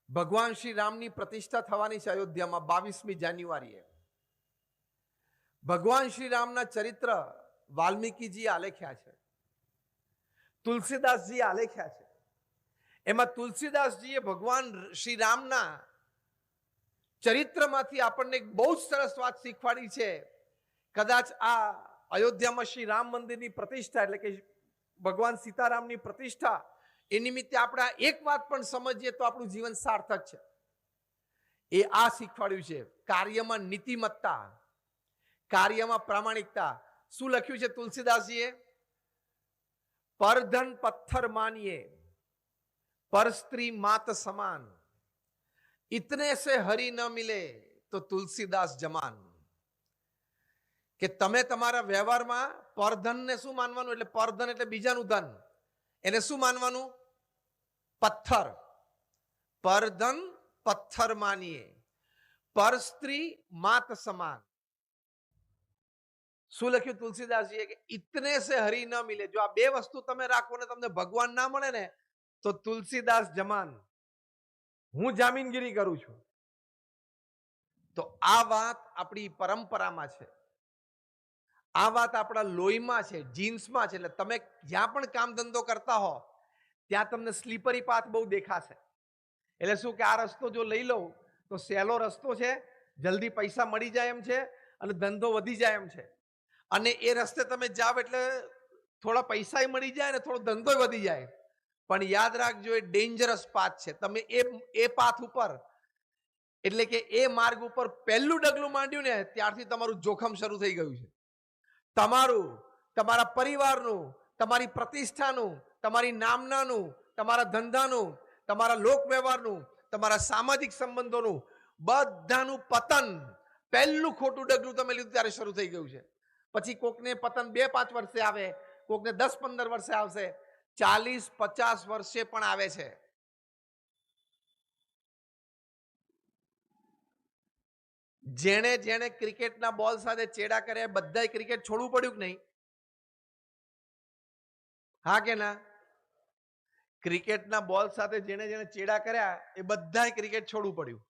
ભગવાન શ્રી રામની પ્રતિષ્ઠા થવાની છે અયોધ્યામાં 22મી જાન્યુઆરીએ. ભગવાન શ્રી રામના ચરિત્ર વાલ્મીકીજી આલેખ્યા છે, તુલસીદાસજી આલેખ્યા છે. એમાં તુલસીદાસજીએ ભગવાન શ્રી રામના ચરિત્રમાંથી આપણને એક બહુ જ સરસ વાત શીખવાડી છે. કદાચ આ અયોધ્યામાં શ્રી રામ મંદિરની પ્રતિષ્ઠા એટલે કે ભગવાન સીતારામની પ્રતિષ્ઠા એ નિમિત્તે આપણે એક વાત પણ સમજીએ તો આપણું જીવન સાર્થક છે. એ આ શીખવાડ્યું છે, કાર્યમાં નીતિમત્તા, કાર્યમાં પ્રામાણિકતા. શું લખ્યું છે તુલસીદાસજીએ? પરધન પથ્થર માનીએ, પર સ્ત્રી માત સમાન, ઇતને સે હરી ન મિલે તો તુલસીદાસ જમાન. કે તમે તમારા વ્યવહારમાં પરધનને શું માનવાનું? એટલે પરધન એટલે બીજાનું ધન, એને શું માનવાનું? પથ્થર. પરધન પથ્થર માનીએ, પર સ્ત્રી માત સમાન. શું લખ્યું તુલસીદાસજીએ? કે ઇતને સે હરી ન મિલે. જો આ બે વસ્તુ તમે રાખો ને તમને ભગવાન ના મળે ને તો તુલસીદાસ જમાન, હું જામીનગીરી કરું છું. તો આ વાત આપણી પરંપરામાં છે, આ વાત આપણા લોહીમાં છે, જીન્સમાં છે. એટલે તમે જ્યાં પણ કામ ધંધો કરતા હો ત્યાં તમને સ્લીપરી પાથ બહુ દેખાશે. એટલે શું કે આ રસ્તો જો લઈ લઉં તો સહેલો રસ્તો છે, જલ્દી પૈસા મળી જાય એમ છે અને ધંધો વધી જાય એમ છે. અને એ રસ્તે તમે જાઓ એટલે થોડા પૈસા મળી જાય ને થોડો ધંધો વધી જાય. પણ યાદ રાખજો, એ ડેન્જરસ પાથ છે. તમે એ પાથ ઉપર એટલે કે એ માર્ગ ઉપર પહેલું ડગલું માંડ્યું ને ત્યારથી તમારું જોખમ શરૂ થઈ ગયું છે. તમારું, તમારા પરિવારનું, તમારી પ્રતિષ્ઠાનું, તમારી નામનાનું, તમારા ધંધાનું, તમારા લોક વ્યવહારનું, તમારા સામાજિક સંબંધોનું બધાનું પતન પહેલું ખોટું ડગલું તમે લીધું ત્યારે શરૂ થઈ ગયું છે. પછી કોકને પતન 2-5 વર્ષે આવે, કોકને 10-15 વર્ષે આવશે, 40-50 વર્ષે પણ આવે છે. જેણે જેણે ક્રિકેટના બોલ સાથે ચેડા કર્યા બધાય ક્રિકેટ છોડવું પડ્યું કે નહીં? હા કે ના? ક્રિકેટના બોલ સાથે જેણે જેણે ચેડા કર્યા એ બધાય ક્રિકેટ છોડવું પડ્યું.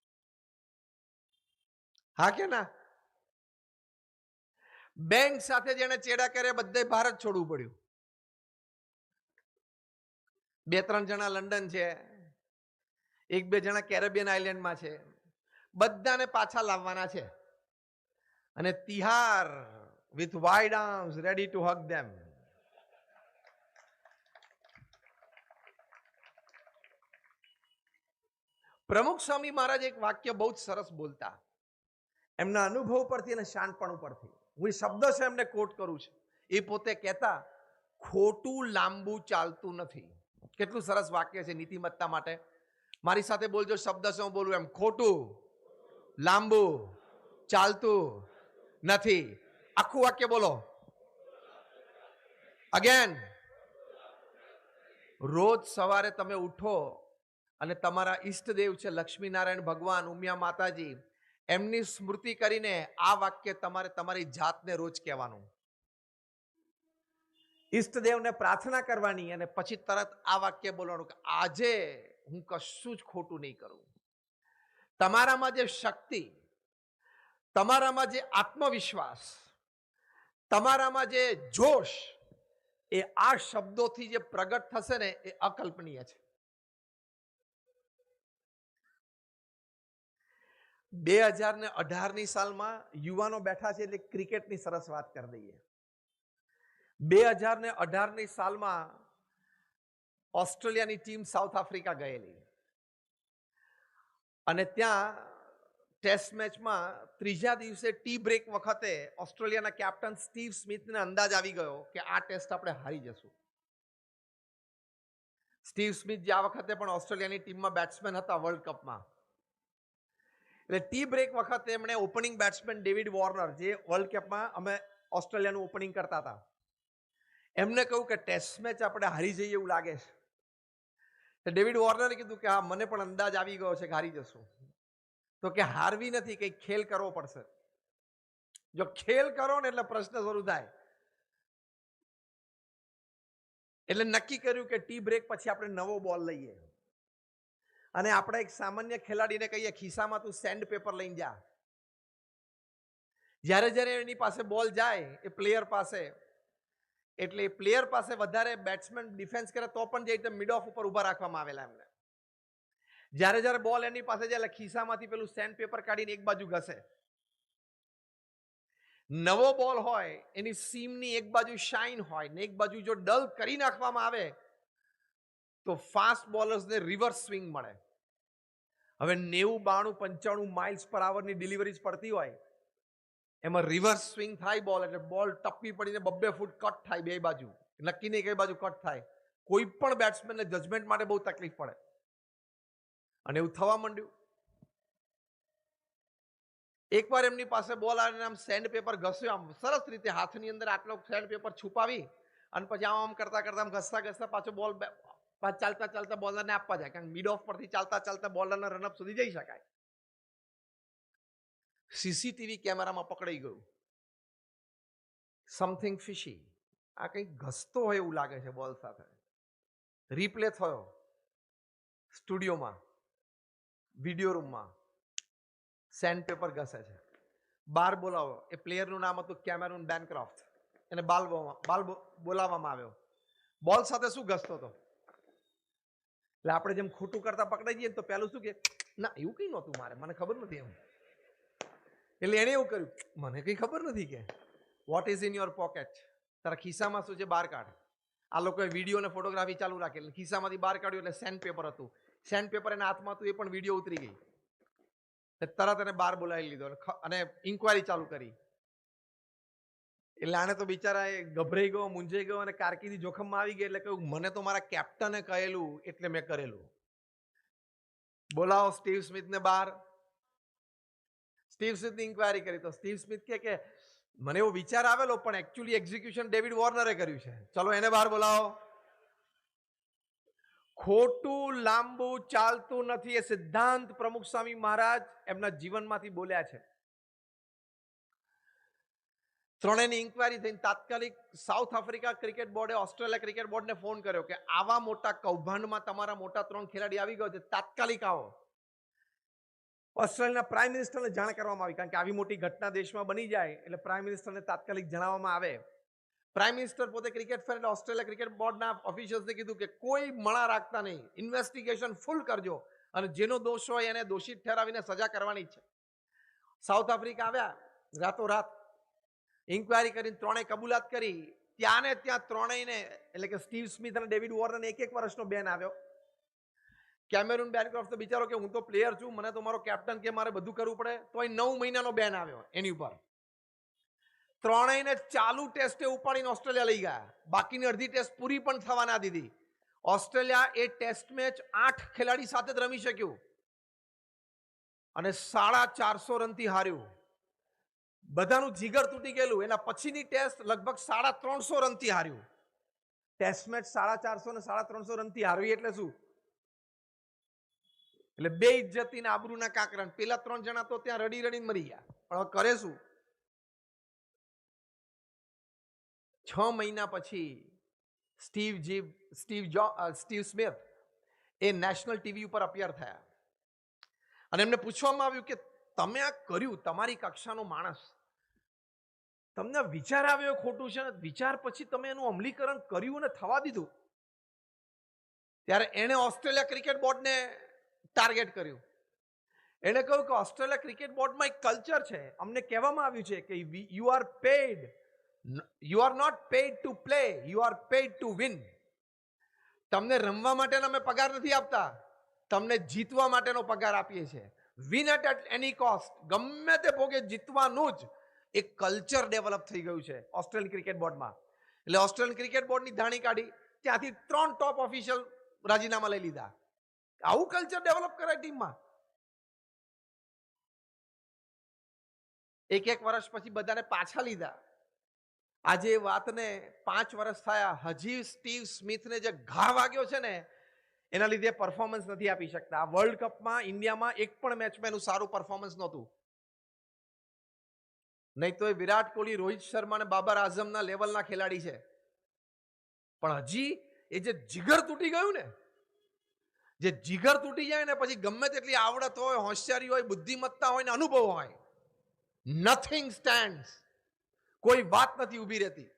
હા કે ના? બેંક સાથે જેણે ચેડા કર્યા બધાય ભારત છોડવું પડ્યું. 2-3 જણા લંડન છે, 1-2 જણા કેરેબિયન આઇલેન્ડમાં છે, બધાને પાછા લાવવાના છે. અને તિહાર with wide arms ready to hug them. Pramukh Swami મહારાજ એક વાક્ય બહુ જ સરસ બોલતા, એમના અનુભવ પરથી અને શાણપણું પરથી. હું એ શબ્દ છે એમને કોટ કરું છું. એ પોતે કહેતા, ખોટું લાંબુ ચાલતું નથી. કેટલું સરસ વાક્ય છે નીતિમત્તા માટે. મારી સાથે બોલજો, શબ્દ છે હું બોલું એમ, ખોટું લાંબુ ચાલતું નથી. આખું વાક્ય બોલો અગેન. રોજ સવારે તમે ઉઠો અને તમારા ઈષ્ટદેવ છે લક્ષ્મીનારાયણ ભગવાન, ઉમિયા માતાજી, એમની સ્મૃતિ કરીને આ વાક્ય તમારે તમારી જાતને રોજ કહેવાનું. ઈષ્ટદેવને પ્રાર્થના કરવાની અને પછી તરત આ વાક્ય બોલવાનું કે આજે હું કશું જ ખોટું નહીં કરું. તમારામાં જે શક્તિ, તમારામાં જે આત્મવિશ્વાસ, તમારામાં જે જોશ, એ આ શબ્દોથી જે પ્રગટ થશે ને એ અકલ્પનીય છે. 2018ની સાલમાં યુવાનો બેઠા છે એટલે ક્રિકેટની સરસ વાત કરી દઈએ. 2018ની સાલમાં ઓસ્ટ્રેલિયાની ટીમ સાઉથ આફ્રિકા ગયેલી અને ત્યાં ટેસ્ટ મેચમાં ત્રીજા દિવસે ટી બ્રેક વખતે ઓસ્ટ્રેલિયાના કેપ્ટન સ્ટીવ સ્મિથને અંદાજ આવી ગયો કે આ ટેસ્ટ આપણે હારી જશું. સ્ટીવ સ્મિથ જે આ વખતે પણ ઓસ્ટ્રેલિયાની ટીમમાં બેટ્સમેન હતા વર્લ્ડ કપમાં. એટલે ટી બ્રેક વખતે એમણે ઓપનિંગ બેટ્સમેન ડેવિડ વોર્નર, જે વર્લ્ડ કપમાં અમે ઓસ્ટ્રેલિયાનું ઓપનિંગ કરતા હતા, એમને કહ્યું કે ટેસ્ટ મેચ આપણે હારી જઈએ એવું લાગે છે. તો ડેવિડ વોર્નરે કીધું કે હા, મને પણ અંદાજ આવી ગયો છે કે હારી જશું. તો કે હારવી નથી, કંઈક ખેલ કરવો પડશે. જો ખેલ કરો ને એટલે પ્રશ્ન શરૂ થાય. એટલે નક્કી કર્યું કે ટી બ્રેક પછી આપણે નવો બોલ લઈએ અને આપણે એક સામાન્ય ખેલાડીને કહીએ ખિસ્સામાં તું સેન્ડ પેપર લઈને જા. જ્યારે જ્યારે એની પાસે બોલ જાય એ પ્લેયર પાસે, એટલે એ પ્લેયર પાસે વધારે બેટ્સમેન ડિફેન્સ કરે તો પણ જે મિડ ઓફ ઉપર ઉભા રાખવામાં આવેલા એમને. જ્યારે જ્યારે બોલ એની પાસે જાય એટલે ખિસ્સામાંથી પેલું સેન્ડ પેપર કાઢીને એક બાજુ ઘસે. નવો બોલ હોય એની સીમની એક બાજુ શાઇન હોય ને એક બાજુ જો ડલ કરી નાખવામાં આવે તો ફાસ્ટ બોલર્સને રિવર્સ સ્વિંગ મળે. હવે 90, 92, 95 માઇલ્સ પર આવરની ડિલિવરીઝ પડતી હોય, એમાં રિવર્સ સ્વિંગ થાય બોલ, એટલે બોલ ટપ્પી પડીને 2 ફૂટ કટ થાય બે બાજુ, નક્કી નહીં કઈ બાજુ કટ થાય. કોઈ પણ બેટ્સમેનને જજમેન્ટ માટે બહુ તકલીફ પડે. અને એવું થવા માંડ્યું. એકવાર એમની પાસે બોલ આવીને આમ સેન્ડ પેપર ઘસ્યો, આમ સરસ રીતે હાથની અંદર આટલો સેન્ડ પેપર છુપાવી અને પછી આમ કરતા કરતા આમ ઘસતા ઘસતા પાછો બોલ ચાલતા ચાલતા બોલરને આપવા જાય, કારણ કે મિડ ઓફ પરથી ચાલતા ચાલતા બોલરના રનઅપ સુધી જઈ શકાય. સીસીટીવી કેમેરામાં પકડાઈ ગયું. સમથિંગ ફિશી, આ કંઈક ઘસતો હોય એવું લાગે છે બોલ સાથે. રીપ્લે થયો સ્ટુડિયોમાં, વિડીયો રૂમમાં, સેન્ડ પેપર ઘસે છે. બાર બોલાવો, એ પ્લેયરનું નામ હતું કેમેરુન બેનક્રોફ્ટ. એને બાલ બોલાવવામાં આવ્યો. બોલ સાથે શું ઘસતો હતો? એટલે આપણે જેમ ખોટું કરતા પકડાઈ જઈએ તો પેલું શું કે, ના એવું કઈ નહોતું મારે, મને ખબર નથી એમ. એટલે એને એવું કર્યું, મને કઈ ખબર નથી. કે what is in your pocket? તારા ખિસ્સામાં શું છે બહાર કાઢ. આ લોકોએ વિડીયો અને ફોટોગ્રાફી ચાલુ રાખી, એટલે ખિસ્સામાંથી બહાર કાઢ્યું એટલે સેન્ડ પેપર હતું. સેન્ડ પેપર એના હાથમાં હતું, એ પણ વિડીયો ઉતરી ગઈ. તરત એને બહાર બોલાવી લીધો અને ઇન્કવાયરી ચાલુ કરી. એટલે આને તો બિચારા ગભરાઈ ગયો, મૂંઝાઈ ગયો અને કારકિર્દી જોખમમાં આવી ગઈ. એટલે કહ્યું, મને તો મારા કેપ્ટને કહેલું એટલે મેં કરેલું. બોલાવો સ્ટીવ સ્મિથને બહાર. સ્ટીવ સ્મિથની ઇન્કવાયરી કરી તો સ્ટીવ સ્મિથ કે મને એવો વિચાર આવેલો પણ એકચ્યુઅલી એક્ઝિક્યુશન ડેવિડ વોર્નરે કર્યું છે, ચલો એને બહાર બોલાવો. ખોટું લાંબુ ચાલતું નથી, એ સિદ્ધાંત પ્રમુખ સ્વામી મહારાજ એમના જીવનમાંથી બોલ્યા છે. ત્રણેયની ઇન્કવાયરી થઈને તાત્કાલિક સાઉથ આફ્રિકા ક્રિકેટ બોર્ડે ઓસ્ટ્રેલિયા ક્રિકેટ બોર્ડને ફોન કર્યો કે આવા મોટા કૌભાંડમાં તમારા મોટા 3 ખેલાડી આવી ગયો છે, તાત્કાલિક આવો. ઓસ્ટ્રેલિયાના પ્રાઇમ મિનિસ્ટરને જાણ કરવામાં આવી, કારણ કે આવી મોટી ઘટના દેશમાં બની જાય એટલે પ્રાઇમ મિનિસ્ટરને તાત્કાલિક જણાવવામાં આવે. પ્રાઇમ મિનિસ્ટર પોતે ક્રિકેટ ફેર એટલે ઓસ્ટ્રેલિયા ક્રિકેટ બોર્ડના ઓફિશિયલ્સને કીધું કે કોઈ મળા રાખતા નહીં, ઇન્વેસ્ટિગેશન ફૂલ કરજો અને જેનો દોષ હોય એને દોષિત ઠેરાવીને સજા કરવાની છે. સાઉથ આફ્રિકા આવ્યા, રાતોરાત ઇન્કવાયરી કરીને ત્રણેય કબૂલાત કરી. ત્યાં ને ત્યાં ત્રણેયને એટલે કે સ્ટીવ સ્મિથ અને ડેવિડ વોર્નરને 1 વર્ષનો બેન આવ્યો. કેમેરુન બેનક્રોફ્ટ તો બિચારો કે હું તો પ્લેયર છું, મને તો મારો કેપ્ટન કે મારે બધું કરવું પડે, તો 9 મહિનાનો બેન આવ્યો એની ઉપર. ત્રણેયને ચાલુ ટેસ્ટે ઉપાડીને ઓસ્ટ્રેલિયા લઈ ગયા, બાકીની અડધી ટેસ્ટ પૂરી પણ થવા ના દીધી. ઓસ્ટ્રેલિયા એ ટેસ્ટ મેચ 8 ખેલાડી સાથે જ રમી શક્યું અને 450 રનથી હાર્યું. બધાનું જીગર તૂટી ગયેલું. એના પછીની ટેસ્ટ લગભગ 350 રનથી હાર્યું. ટેસ્ટ મેચ 450 ને 350 રનથી હારવી એટલે શું? એટલે બે ઇજ્જતી ને આબરૂના કાંકરા. પેલા 3 જણા તો ત્યાં રડી રડીને મરી ગયા, પણ હવે કરે શું? 6 મહિના પછી સ્ટીવ સ્મિથ એ નેશનલ ટીવી ઉપર અપિયર થયા અને એમને પૂછવામાં આવ્યું કે તમે આ કર્યું, તમારી કક્ષાનો માણસ, તમને વિચાર આવ્યો ખોટું છે, વિચાર પછી તમે એનું અમલીકરણ કર્યું અને થવા દીધું. ત્યારે એણે ઓસ્ટ્રેલિયા ક્રિકેટ બોર્ડને ટાર્ગેટ કર્યું. એણે કહ્યું કે ઓસ્ટ્રેલિયા ક્રિકેટ બોર્ડમાં એક કલ્ચર છે, અમને કહેવામાં આવ્યું છે કે you are not paid to play, you are paid to win. તમને રમવા માટેનો અમે પગાર નથી આપતા, તમને જીતવા માટેનો પગાર આપીએ છીએ. વિન એટ એની કોસ્ટ, ગમે તે ભોગે જીતવાનું જ એક કલ્ચર ડેવલપ થઈ ગયું છે ઓસ્ટ્રેલિયન ક્રિકેટ બોર્ડમાં. એટલે ઓસ્ટ્રેલિયન ક્રિકેટ બોર્ડની ધાણી કાઢી, ત્યાંથી 3 ટોપ ઓફિશિયલ રાજીનામા લઈ લીધા. આવું કલ્ચર ડેવલપ કરાય ટીમમાં. 1 વર્ષ પછી બધાને પાછા લીધા. આજે એ વાતને 5 વર્ષ થયા, હજી સ્ટીવ સ્મિથને જે ઘા વાગ્યો છે ને એના લીધે પરફોર્મન્સ નથી આપી શકતા. વર્લ્ડ કપમાં ઇન્ડિયામાં એક પણ મેચમાં એનું સારું પરફોર્મન્સ નહોતું. નહીં તો એ વિરાટ કોહલી, રોહિત શર્મા અને બાબર આઝમના લેવલના ખેલાડી છે, પણ હજી એ જે જીગર તૂટી ગયું ને, જે જીગર તૂટી જાય ને પછી ગમે તેટલી આવડત હોય, હોશિયારી હોય, બુદ્ધિમત્તા હોય ને અનુભવ હોય, નથિંગ સ્ટેન્ડ્સ. કોઈ વાત નથી ઊભી રહેતી.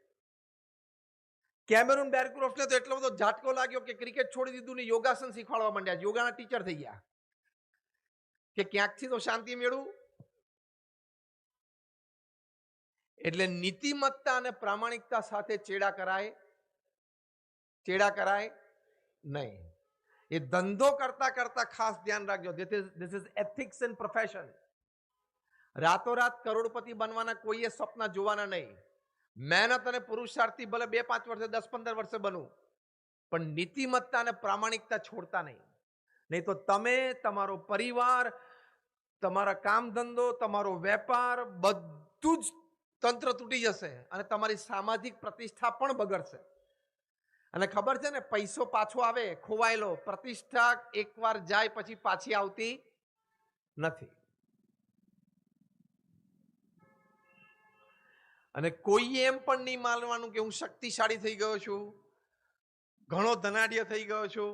કેમેરુન બેરક્રોફ્ટને તો એટલો બધો ઝાટકો લાગ્યો કે ક્રિકેટ છોડી દીધું ને યોગાસન શીખવાડવા માંડ્યા, યોગાના ટીચર થઈ ગયા કે ક્યાંકથી તો શાંતિ મેળવું. એટલે નીતિમત્તા અને પ્રામાણિકતા સાથે ચેડા કરાય નહીં. એ ધંધો કરતા કરતા ખાસ ધ્યાન રાખજો. This is ethics in profession. રાતોરાત કરોડપતિ બનવાના કોઈએ સ્વપ્ન જોવાના નહીં. મહેનત અને પુરુષાર્થથી ભલે 2-5 વર્ષે 10-15 વર્ષે બનવું, પણ નીતિમત્તા અને પ્રામાણિકતા છોડતા નહીં. નહીં તો તમે, તમારો પરિવાર, તમારા કામ ધંધો, તમારો વેપાર બધું જ તંત્ર તૂટી જશે અને તમારી સામાજિક પ્રતિષ્ઠા પણ બગડશે. અને ખબર છે ને, પૈસો પાછો આવે ખોવાયેલો, પ્રતિષ્ઠા એકવાર જાય પછી પાછી આવતી નથી. અને કોઈ એમ પણ નહીં માનવાનું કે હું શક્તિશાળી થઈ ગયો છું, ઘણો ધનાઢ્ય થઈ ગયો છું,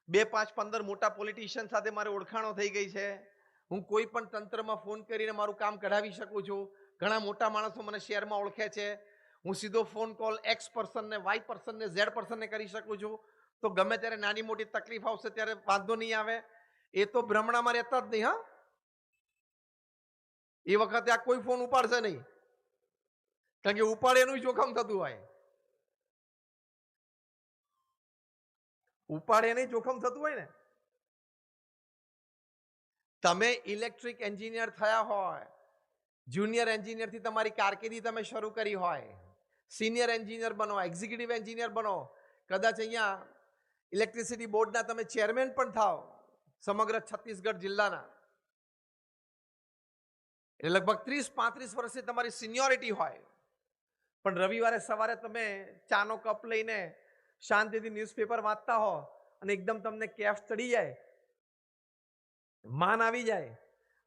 2, 5, 15 મોટા પોલિટિશિયન સાથે મારે ઓળખાણો થઈ ગઈ છે, હું કોઈ પણ તંત્રમાં ફોન કરીને મારું કામ કઢાવી શકું છું, ઘણા મોટા માણસો મને શેરમાં ઓળખે છે, હું સીધો ફોન કોલ એક્સ પર્સનને, વાય પર્સનને, ઝેડ પર્સનને કરી શકું છું, તો ગમે ત્યારે નાની મોટી તકલીફ આવશે ત્યારે વાંધો નહીં આવે. એ તો ભ્રમણામાં રહેતા જ નહીં. હા, એ વખતે આ કોઈ ફોન ઉપાડશે નહીં, કારણ કે ઉપાડે એનું જોખમ થતું હોય. ઉપાડે નહીં જોખમ થતું હોય ને. તમે ઇલેક્ટ્રિક એન્જિનિયર થયા હોય, જુનિયર એન્જિનિયરથી તમારી કારકિર્દી તમે શરૂ કરી હોય, સિનિયર એન્જિનિયર બનો, એક્ઝિક્યુટિવ એન્જિનિયર બનો, કદાચ અહીંયા ઇલેક્ટ્રિસિટી બોર્ડના તમે ચેરમેન પણ થાવ સમગ્ર છત્તીસગઢ જિલ્લાના, એટલે લગભગ 30-35 વર્ષની તમારી સિનિયોરિટી હોય, પણ રવિવારે સવારે તમે ચાનો કપ લઈને શાંતિથી ન્યૂઝપેપર વાંચતા હો અને એકદમ તમને કેફ ચડી જાય, માન આવી જાય,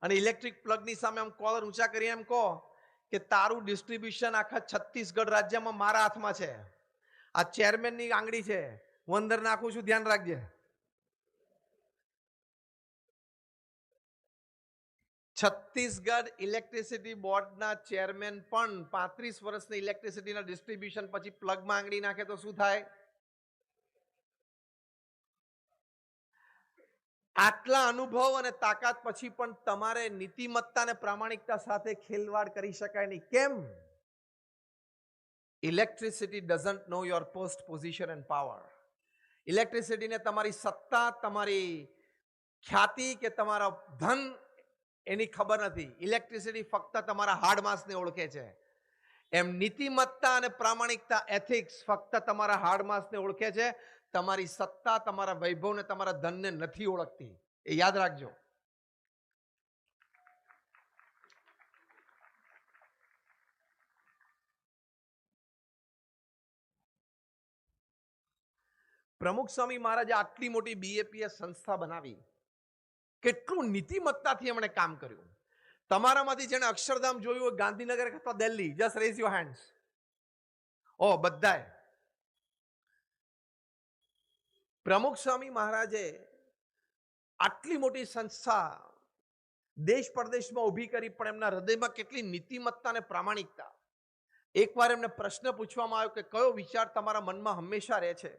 અને ઇલેક્ટ્રિક પ્લગની સામે આમ કોલર ઊંચા કરી એમ કહો કે તારું ડિસ્ટ્રીબ્યુશન આખા છત્તીસગઢ રાજ્યમાં મારા હાથમાં છે, આ ચેરમેનની આંગળી છે, હું અંદર નાખું છું, ધ્યાન રાખજે. છત્તીસગઢ ઇલેક્ટ્રિસિટી બોર્ડના ચેરમેન પણ 35 વર્ષની ઇલેક્ટ્રિસિટીના ડિસ્ટ્રીબ્યુશન પછી પ્લગમાં આંગળી નાખે તો શું થાય? આટલા અનુભવ અને તાકાત પછી પણ તમારે નીતિમત્તા અને પ્રામાણિકતા સાથે ખેલવાડ કરી શકાય નહીં. કેમ? Electricity doesn't know your post, position and power. ઇલેક્ટ્રિસિટીને તમારી સત્તા, તમારી ખ્યાતિ કે તમારા ધન એની ખબર નથી. ઇલેક્ટ્રિસિટી ફક્ત તમારા હાડ માસને ઓળખે છે. એમ નીતિમત્તા અને પ્રામાણિકતા, એથિક્સ ફક્ત તમારા હાડ માસને ઓળખે છે, તમારી સત્તા, તમારા વૈભવ ને તમારા ધનને નથી ઓળખતી. એ યાદ રાખજો. પ્રમુખ સ્વામી મહારાજે આટલી મોટી બીએપીએસ સંસ્થા બનાવી, કેટલું નીતિમત્તાથી એમણે કામ કર્યું. તમારામાંથી જેને અક્ષરધામ જોયું હોય, ગાંધીનગર અથવા Delhi, just raise your hands. ઓ, બધાએ. પ્રમુખ સ્વામી મહારાજે આટલી મોટી સંસ્થા દેશ પરદેશમાં ઊભી કરી, પણ એમના હૃદયમાં કેટલી નીતિમત્તા અને પ્રામાણિકતા. એકવાર એમને પ્રશ્ન પૂછવામાં આવ્યો કે કયો વિચાર તમારા મનમાં હંમેશા રહે છે?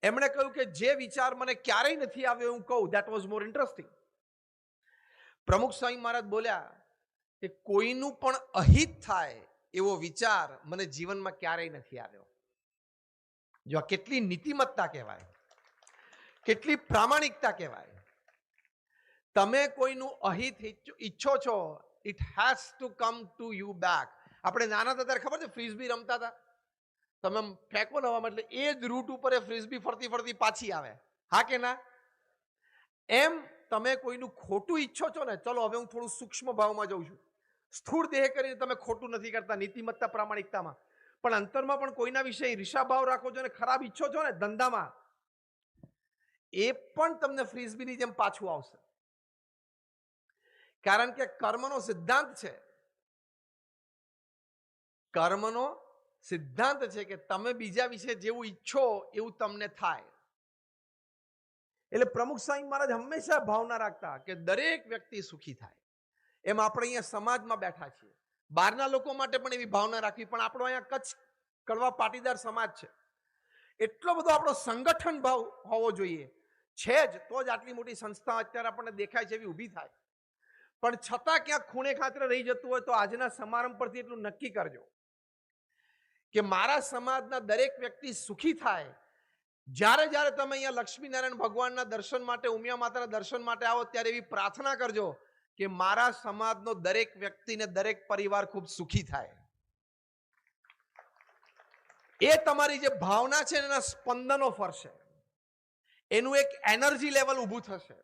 એમણે કહ્યું કે જે વિચાર મને ક્યારેય નથી આવ્યો હું કહું, ધેટ વોઝ મોર ઇન્ટરેસ્ટિંગ. પ્રમુખ સ્વામી મહારાજ બોલ્યા કે કોઈનું પણ અહિત થાય એવો વિચાર મને જીવનમાં ક્યારેય નથી આવ્યો. જો આ કેટલી નીતિમત્તા કહેવાય, કેટલી પ્રામાણિકતા કહેવાય. તમે કોઈનું અહિત ઈચ્છો છો, it has to come to you back. આપણે નાના હતા ત્યારે ખબર છે, ફ્રીઝબી રમતા હતા, તમે ફેંકો ને હવામાં એટલે એ જ રૂટ ઉપર એ ફ્રીઝબી ફરતી ફરતી પાછી આવે. હા કે ના? એમ તમે કોઈનું ખોટું ઈચ્છો છો ને, ચલો હવે હું થોડું સૂક્ષ્મ ભાવમાં જઉં છું, સ્થૂળ દેહ કરીને તમે ખોટું નથી કરતા નીતિમત્તા પ્રામાણિકતામાં, પણ અંતરમાં પણ કોઈના વિશે ઈર્ષાભાવ રાખો છો ને ખરાબ ઈચ્છો છો ને ધંધામાં, એ પણ તમને ફ્રીઝબીની જેમ પાછું આવશે. કારણ કે કર્મનો સિદ્ધાંત છે, કર્મનો સિદ્ધાંત છે કે તમે બીજા વિશે જેવું ઈચ્છો એવું તમને થાય. એટલે પ્રમુખ સ્વામી મહારાજ હંમેશા ભાવના રાખતા કે દરેક વ્યક્તિ સુખી થાય. એમ આપણે અહીંયા સમાજમાં બેઠા છીએ, બહારના લોકો માટે પણ એવી ભાવના રાખવી, પણ આપણો અહીંયા કચ્છ કડવા પાટીદાર સમાજ છે, એટલો બધો આપણો સંગઠન ભાવ હોવો જોઈએ છે જ, તો જ આટલી મોટી સંસ્થા અત્યારે આપણને દેખાય છે એવી ઊભી થાય. પણ છતાં ક્યાંક ખૂણે ખાતરે રહી જતું હોય તો આજના સમારંભ પરથી એટલું નક્કી કરજો કે મારા સમાજના દરેક વ્યક્તિ સુખી થાય. જ્યારે જ્યારે તમે અહીંયા લક્ષ્મીનારાયણ ભગવાનના દર્શન માટે, ઉમિયા માતાના દર્શન માટે આવો ત્યારે એવી પ્રાર્થના કરજો કે મારા સમાજનો દરેક વ્યક્તિને, દરેક પરિવાર ખૂબ સુખી થાય. એ તમારી જે ભાવના છે એના સ્પંદનો ફરશે, એનું એક એનર્જી લેવલ ઊભું થશે,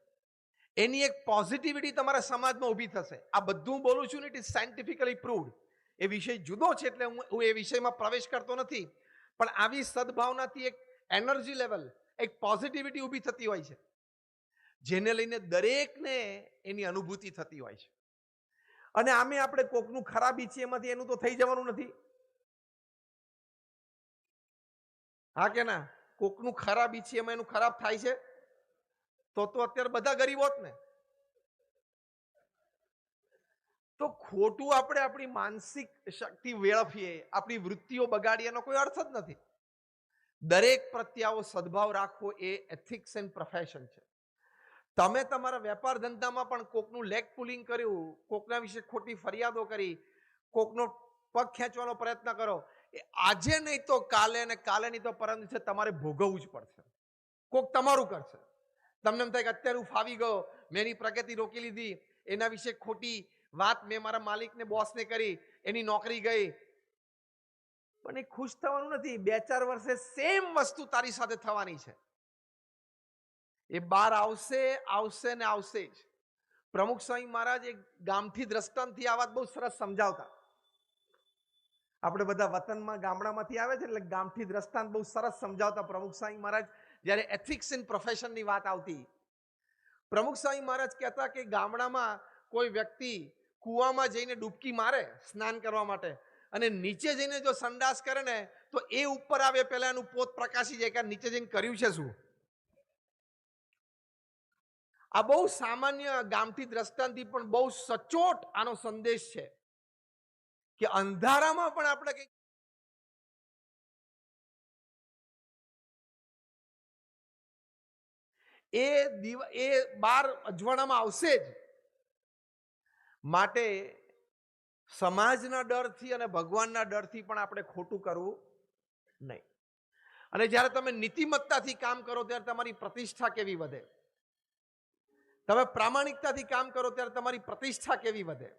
એની એક પોઝિટિવિટી તમારા સમાજમાં ઊભી થશે. આ બધું બોલું છું ને, ઇટ ઇઝ સાયન્ટિફિકલી પ્રૂવડ. એ વિષય જુદો છે એટલે હું એ વિષયમાં પ્રવેશ કરતો નથી, પણ આવી સદભાવનાથી એક એનર્જી લેવલ, એક પોઝિટિવિટી ઊભી થતી હોય છે, જેને લઈને દરેકને એની અનુભૂતિ થતી હોય છે. અને આમે આપણે કોકનું ખરાબ ઈચ્છીએ એમાંથી એનું તો થઈ જવાનું નથી. હા કે ના? કોકનું ખરાબ ઈચ્છીએ એમાં એનું ખરાબ થાય છે તો અત્યારે બધા ગરીબ હોત ને. તો ખોટું આપણે આપણી માનસિક શક્તિ વેડફીએ, આપણી વૃત્તિઓ બગાડીએ, એનો કોઈ અર્થ જ નથી. દરેક પ્રત્યે આવો સદભાવ રાખવો એ એથિક્સ એન્ડ પ્રોફેશન છે. તમે તમારા વેપાર ધંધામાં પણ કોકનું લેગ પુલિંગ કર્યું, કોકના વિશે ખોટી ફરિયાદો કરી, કોકનો પગ ખેંચવાનો પ્રયત્ન કરો, એ આજે નહીં તો કાલે, અને કાલે નહીં તો પરમ દિવસે તમારે ભોગવવું જ પડશે. કોક તમારું કરશે. તમને એમ થાય કે અત્યારે હું ફાવી ગયો, મેં એની પ્રગતિ રોકી લીધી, એના વિશે ખોટી વાત મેં મારા માલિકને, બોસને કરી, એની નોકરી ગઈ. પણ એ ખુશ થવાનું નથી. 2-4 વર્ષે સેમ વસ્તુ તારી સાથે થવાની છે. એ બહાર આવશે ને આવશે જ. પ્રમુખ સ્વામી મહારાજ એક ગામથી દ્રષ્ટાંતથી આ વાત બહુ સરસ સમજાવતા. આપણે બધા વતનમાં ગામડામાંથી આવે છે એટલે ગામથી દ્રષ્ટાંત બહુ સરસ સમજાવતા પ્રમુખ સ્વામી મહારાજ. જ્યારે એથિક્સ ઇન પ્રોફેશનની વાત આવતી, પ્રમુખ સ્વામી મહારાજ કહેતા કે ગામડામાં કોઈ વ્યક્તિ કૂવામાં જઈને ડૂબકી મારે સ્નાન કરવા માટે, અને નીચે જઈને જો સંડાસ કરે ને તો એ ઉપર આવે પહેલા એનું પોત પ્રકાશી જાય કે નીચે જઈને કર્યું છે શું. આ બહુ સામાન્ય ગામથી દ્રષ્ટાંતથી પણ બહુ સચોટ આનો સંદેશ છે કે અંધારામાં પણ આપણે કંઈક એ બાર અજવાળામાં આવશે જ. માટે સમાજના ડરથી અને ભગવાનના ડરથી પણ આપણે ખોટું કરવું નહીં. અને જ્યારે તમે નીતિમત્તાથી કામ કરો ત્યારે તમારી પ્રતિષ્ઠા કેવી વધે, તમે પ્રામાણિકતાથી કામ કરો ત્યારે તમારી પ્રતિષ્ઠા કેવી વધે.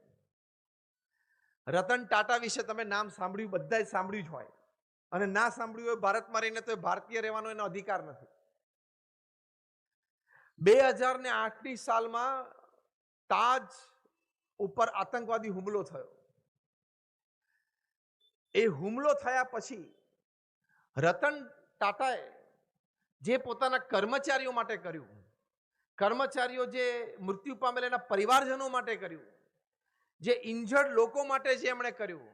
રતન ટાટા વિશે તમે નામ સાંભળ્યું, બધાએ સાંભળ્યું જ હોય, અને ના સાંભળ્યું હોય ભારતમાં રહીને તો ભારતીય રહેવાનો એનો અધિકાર નથી. 2008ની સાલમાં તાજ ઉપર આતંકવાદી હુમલો થયો. એ હુમલો થયા પછી રતન ટાટાએ જે પોતાના કર્મચારીઓ માટે કર્યું, કર્મચારીઓ જે મૃત્યુ પામેલા એના પરિવારજનો માટે કર્યું, જે ઇન્જર્ડ લોકો માટે જે એમણે કર્યું,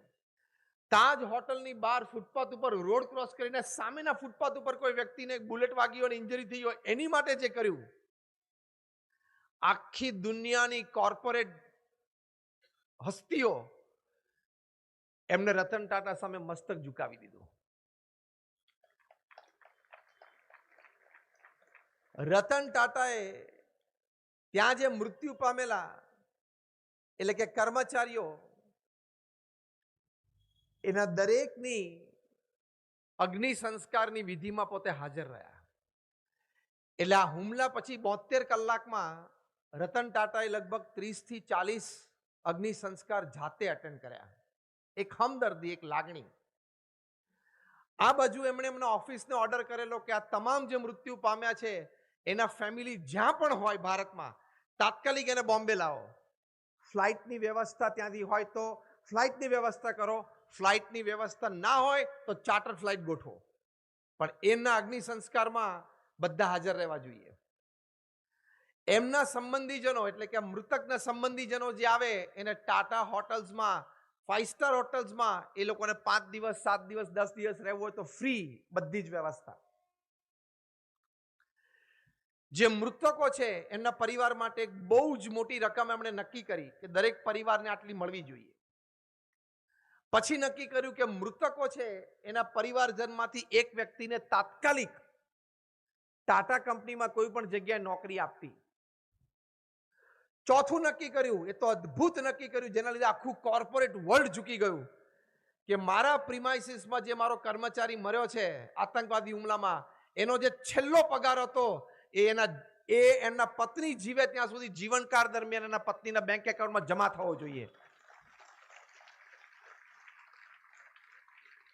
તાજ હોટલની બહાર ફૂટપાથ ઉપર રોડ ક્રોસ કરીને સામેના ફૂટપાથ ઉપર કોઈ વ્યક્તિને બુલેટ વાગી હોય, ઇન્જરી થઈ હોય, એની માટે જે કર્યું, આખી દુનિયાની કોર્પોરેટ હસ્તીઓ એમને રતન ટાટા સામે મસ્તક ઝુકાવી દીધું. રતન ટાટાએ ત્યાં જે મૃત્યુ પામેલા એટલે કે કર્મચારીઓ, એના દરેકની અગ્નિ સંસ્કારની વિધિમાં પોતે હાજર રહ્યા. એટલે આ હુમલા પછી 72 કલાકમાં રતન ટાટાએ લગભગ 30 થી 40 અગ્નિ સંસ્કાર જાતે અટેન્ડ કર્યા. એક હમદર્દી, એક લાગણી. આ બાજુ એમણે એમના ઓફિસને ઓર્ડર કરેલો કે આ તમામ જે મૃત્યુ પામ્યા છે એના ફેમિલી જ્યાં પણ હોય ભારતમાં, તાત્કાલિક એને બોમ્બે લાવો. ફ્લાઇટની વ્યવસ્થા ત્યાંથી હોય તો ફ્લાઇટની વ્યવસ્થા કરો, ફ્લાઇટની વ્યવસ્થા ના હોય તો ચાર્ટર ફ્લાઇટ ગોઠવો, પણ એના અગ્નિ સંસ્કારમાં બધા હાજર રહેવા જોઈએ. એમના સંબંધીજનો એટલે કે મૃતકના સંબંધીજનો જે આવે એને ટાટા હોટલ્સમાં, 5 સ્ટાર હોટલ્સમાં એ લોકોને 5 દિવસ, 7 દિવસ, 10 દિવસ રહેવું હોય તો ફ્રી બધી જ વ્યવસ્થા. જે મૃતકો છે એમના પરિવાર માટે એક બહુ જ મોટી રકમ એમણે નક્કી કરી કે દરેક પરિવારને આટલી મળવી જોઈએ. પછી નક્કી કર્યું કે મૃતકો છે એના પરિવારજનમાંથી એક વ્યક્તિને તાત્કાલિક ટાટા કંપનીમાં કોઈ પણ જગ્યાએ નોકરી આપવી. ચોથું નક્કી કર્યું, એ તો અદ્ભુત નક્કી કર્યું જેના લીધે આખું કોર્પોરેટ વર્લ્ડ ઝૂકી ગયું, કે મારા પ્રિમાઇસીસમાં જે મારો કર્મચારી મર્યો છે આતંકવાદી હુમલામાં, એનો જે છેલ્લો પગાર હતો એ એમના પત્ની જીવે ત્યાં સુધી જીવનકાળ દરમિયાન એના પત્નીના બેંક એકાઉન્ટમાં જમા થવો જોઈએ.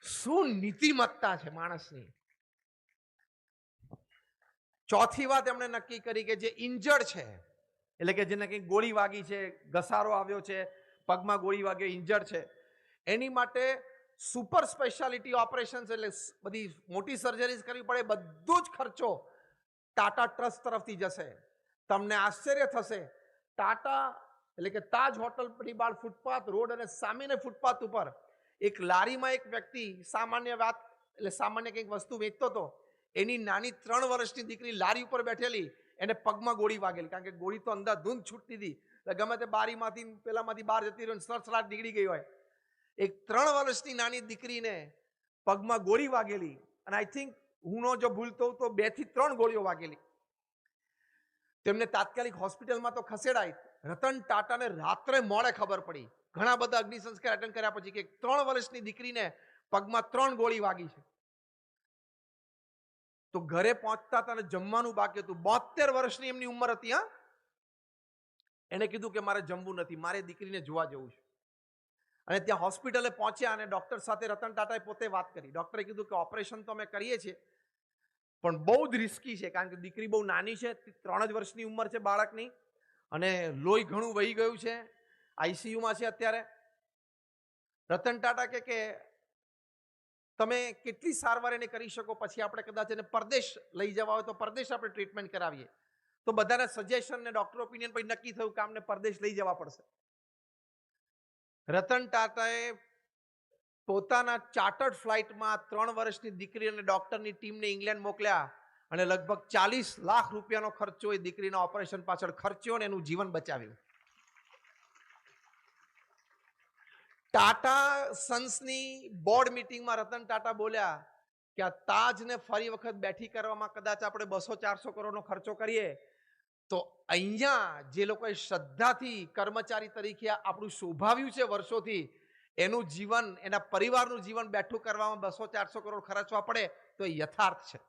શું નીતિમત્તા છે માણસની. ચોથી વાત એમણે નક્કી કરી કે જે ઇન્જર્ડ છે, એટલે કે જેને કંઈક ગોળી વાગી છે, ઘસારો આવ્યો છે, પગમાં ગોળી વાગ્યો, ઇન્જર્ડ છે, એની માટે સુપર સ્પેશિયાલિટી ઓપરેશન્સ એટલે બધી મોટી સર્જરીઝ કરવી પડે, બધો જ ખર્ચો ટાટા ટ્રસ્ટ તરફથી જશે. તમને આશ્ચર્ય થશે, ટાટા એટલે કે તાજ હોટલ પરીબાળ ફૂટપાથ રોડ અને સામેને ફૂટપાથ ઉપર એક લારીમાં એક વ્યક્તિ સામાન્ય વાત એટલે સામાન્ય કંઈક વસ્તુ વેચતો હતો, એની નાની 3 વર્ષની દીકરી લારી ઉપર બેઠેલી, એને પગમાં ગોળી વાગેલી, કારણ કે ગોળી તો અંધાધૂંધ છૂટતી હતી, ગમે તે બારીમાંથી પેલામાંથી બહાર જતી રહી, સરસરાટ નીકળી ગઈ હોય. એક 3 વર્ષની નાની દીકરીને પગમાં ગોળી વાગેલી, અને આઈ થિંક હું જો ભૂલતો હોઉં તો 2 થી 3 ગોળીઓ વાગેલી. તેમને તાત્કાલિક હોસ્પિટલમાં તો ખસેડાઈ. રતન ટાટાને રાત્રે મોડે ખબર પડી, ઘણા બધા અગ્નિ સંસ્કાર અટેન્ડ કર્યા પછી, કે 3 વર્ષની દીકરીને પગમાં 3 ગોળી વાગી છે. તો ઘરે પહોંચતા હતા અને જમવાનું બાકી હતું. 72 વર્ષની એમની ઉંમર હતી. હા, એને કીધું કે મારે જમવું નથી, મારે દીકરીને જોવા જવું છે. અને ત્યાં હોસ્પિટલે પહોંચ્યા અને ડોક્ટર સાથે રતન ટાટાએ પોતે વાત કરી. ડોક્ટરે કીધું કે ઓપરેશન તો અમે કરીએ છીએ, પણ બહુ જ રિસ્કી છે, કારણ કે દીકરી બહુ નાની છે, 3 જ વર્ષની ઉંમર છે બાળકની, અને લોહી ઘણું વહી ગયું છે, આઈસીયુમાં છે અત્યારે. રતન ટાટા કે તમે કેટલી સારવાર એને કરી શકો, પછી આપણે કદાચ એને પરદેશ લઈ જવા હોય તો પરદેશ આપણે ટ્રીટમેન્ટ કરાવીએ. તો બધાના સજેશન ને ડોક્ટર ઓપિનિયન પછી નક્કી થયું કે આમને પરદેશ લઈ જવા પડશે. રતન ટાટાએ પોતાના ચાર્ટર્ડ ફ્લાઇટમાં 3 વર્ષની દીકરી અને ડોક્ટરની ટીમને ઇંગ્લેન્ડ મોકલ્યા, અને લગભગ 40 લાખ રૂપિયાનો ખર્ચો એ દીકરીના ઓપરેશન પાછળ ખર્ચ્યો અને એનું જીવન બચાવ્યું. ટાટા સન્સની બોર્ડ મીટિંગમાં રતન ટાટા બોલ્યા કે આ તાજને ફરી વખત બેઠી કરવામાં કદાચ આપણે 200-400 કરોડનો ખર્ચો કરીએ, તો અહીંયા જે લોકોએ શ્રદ્ધાથી કર્મચારી તરીકે આપણું શોભાવ્યું છે વર્ષોથી, એનું જીવન, એના પરિવારનું જીવન બેઠું કરવામાં 200-400 કરોડ ખર્ચવા પડે તો એ યથાર્થ છે.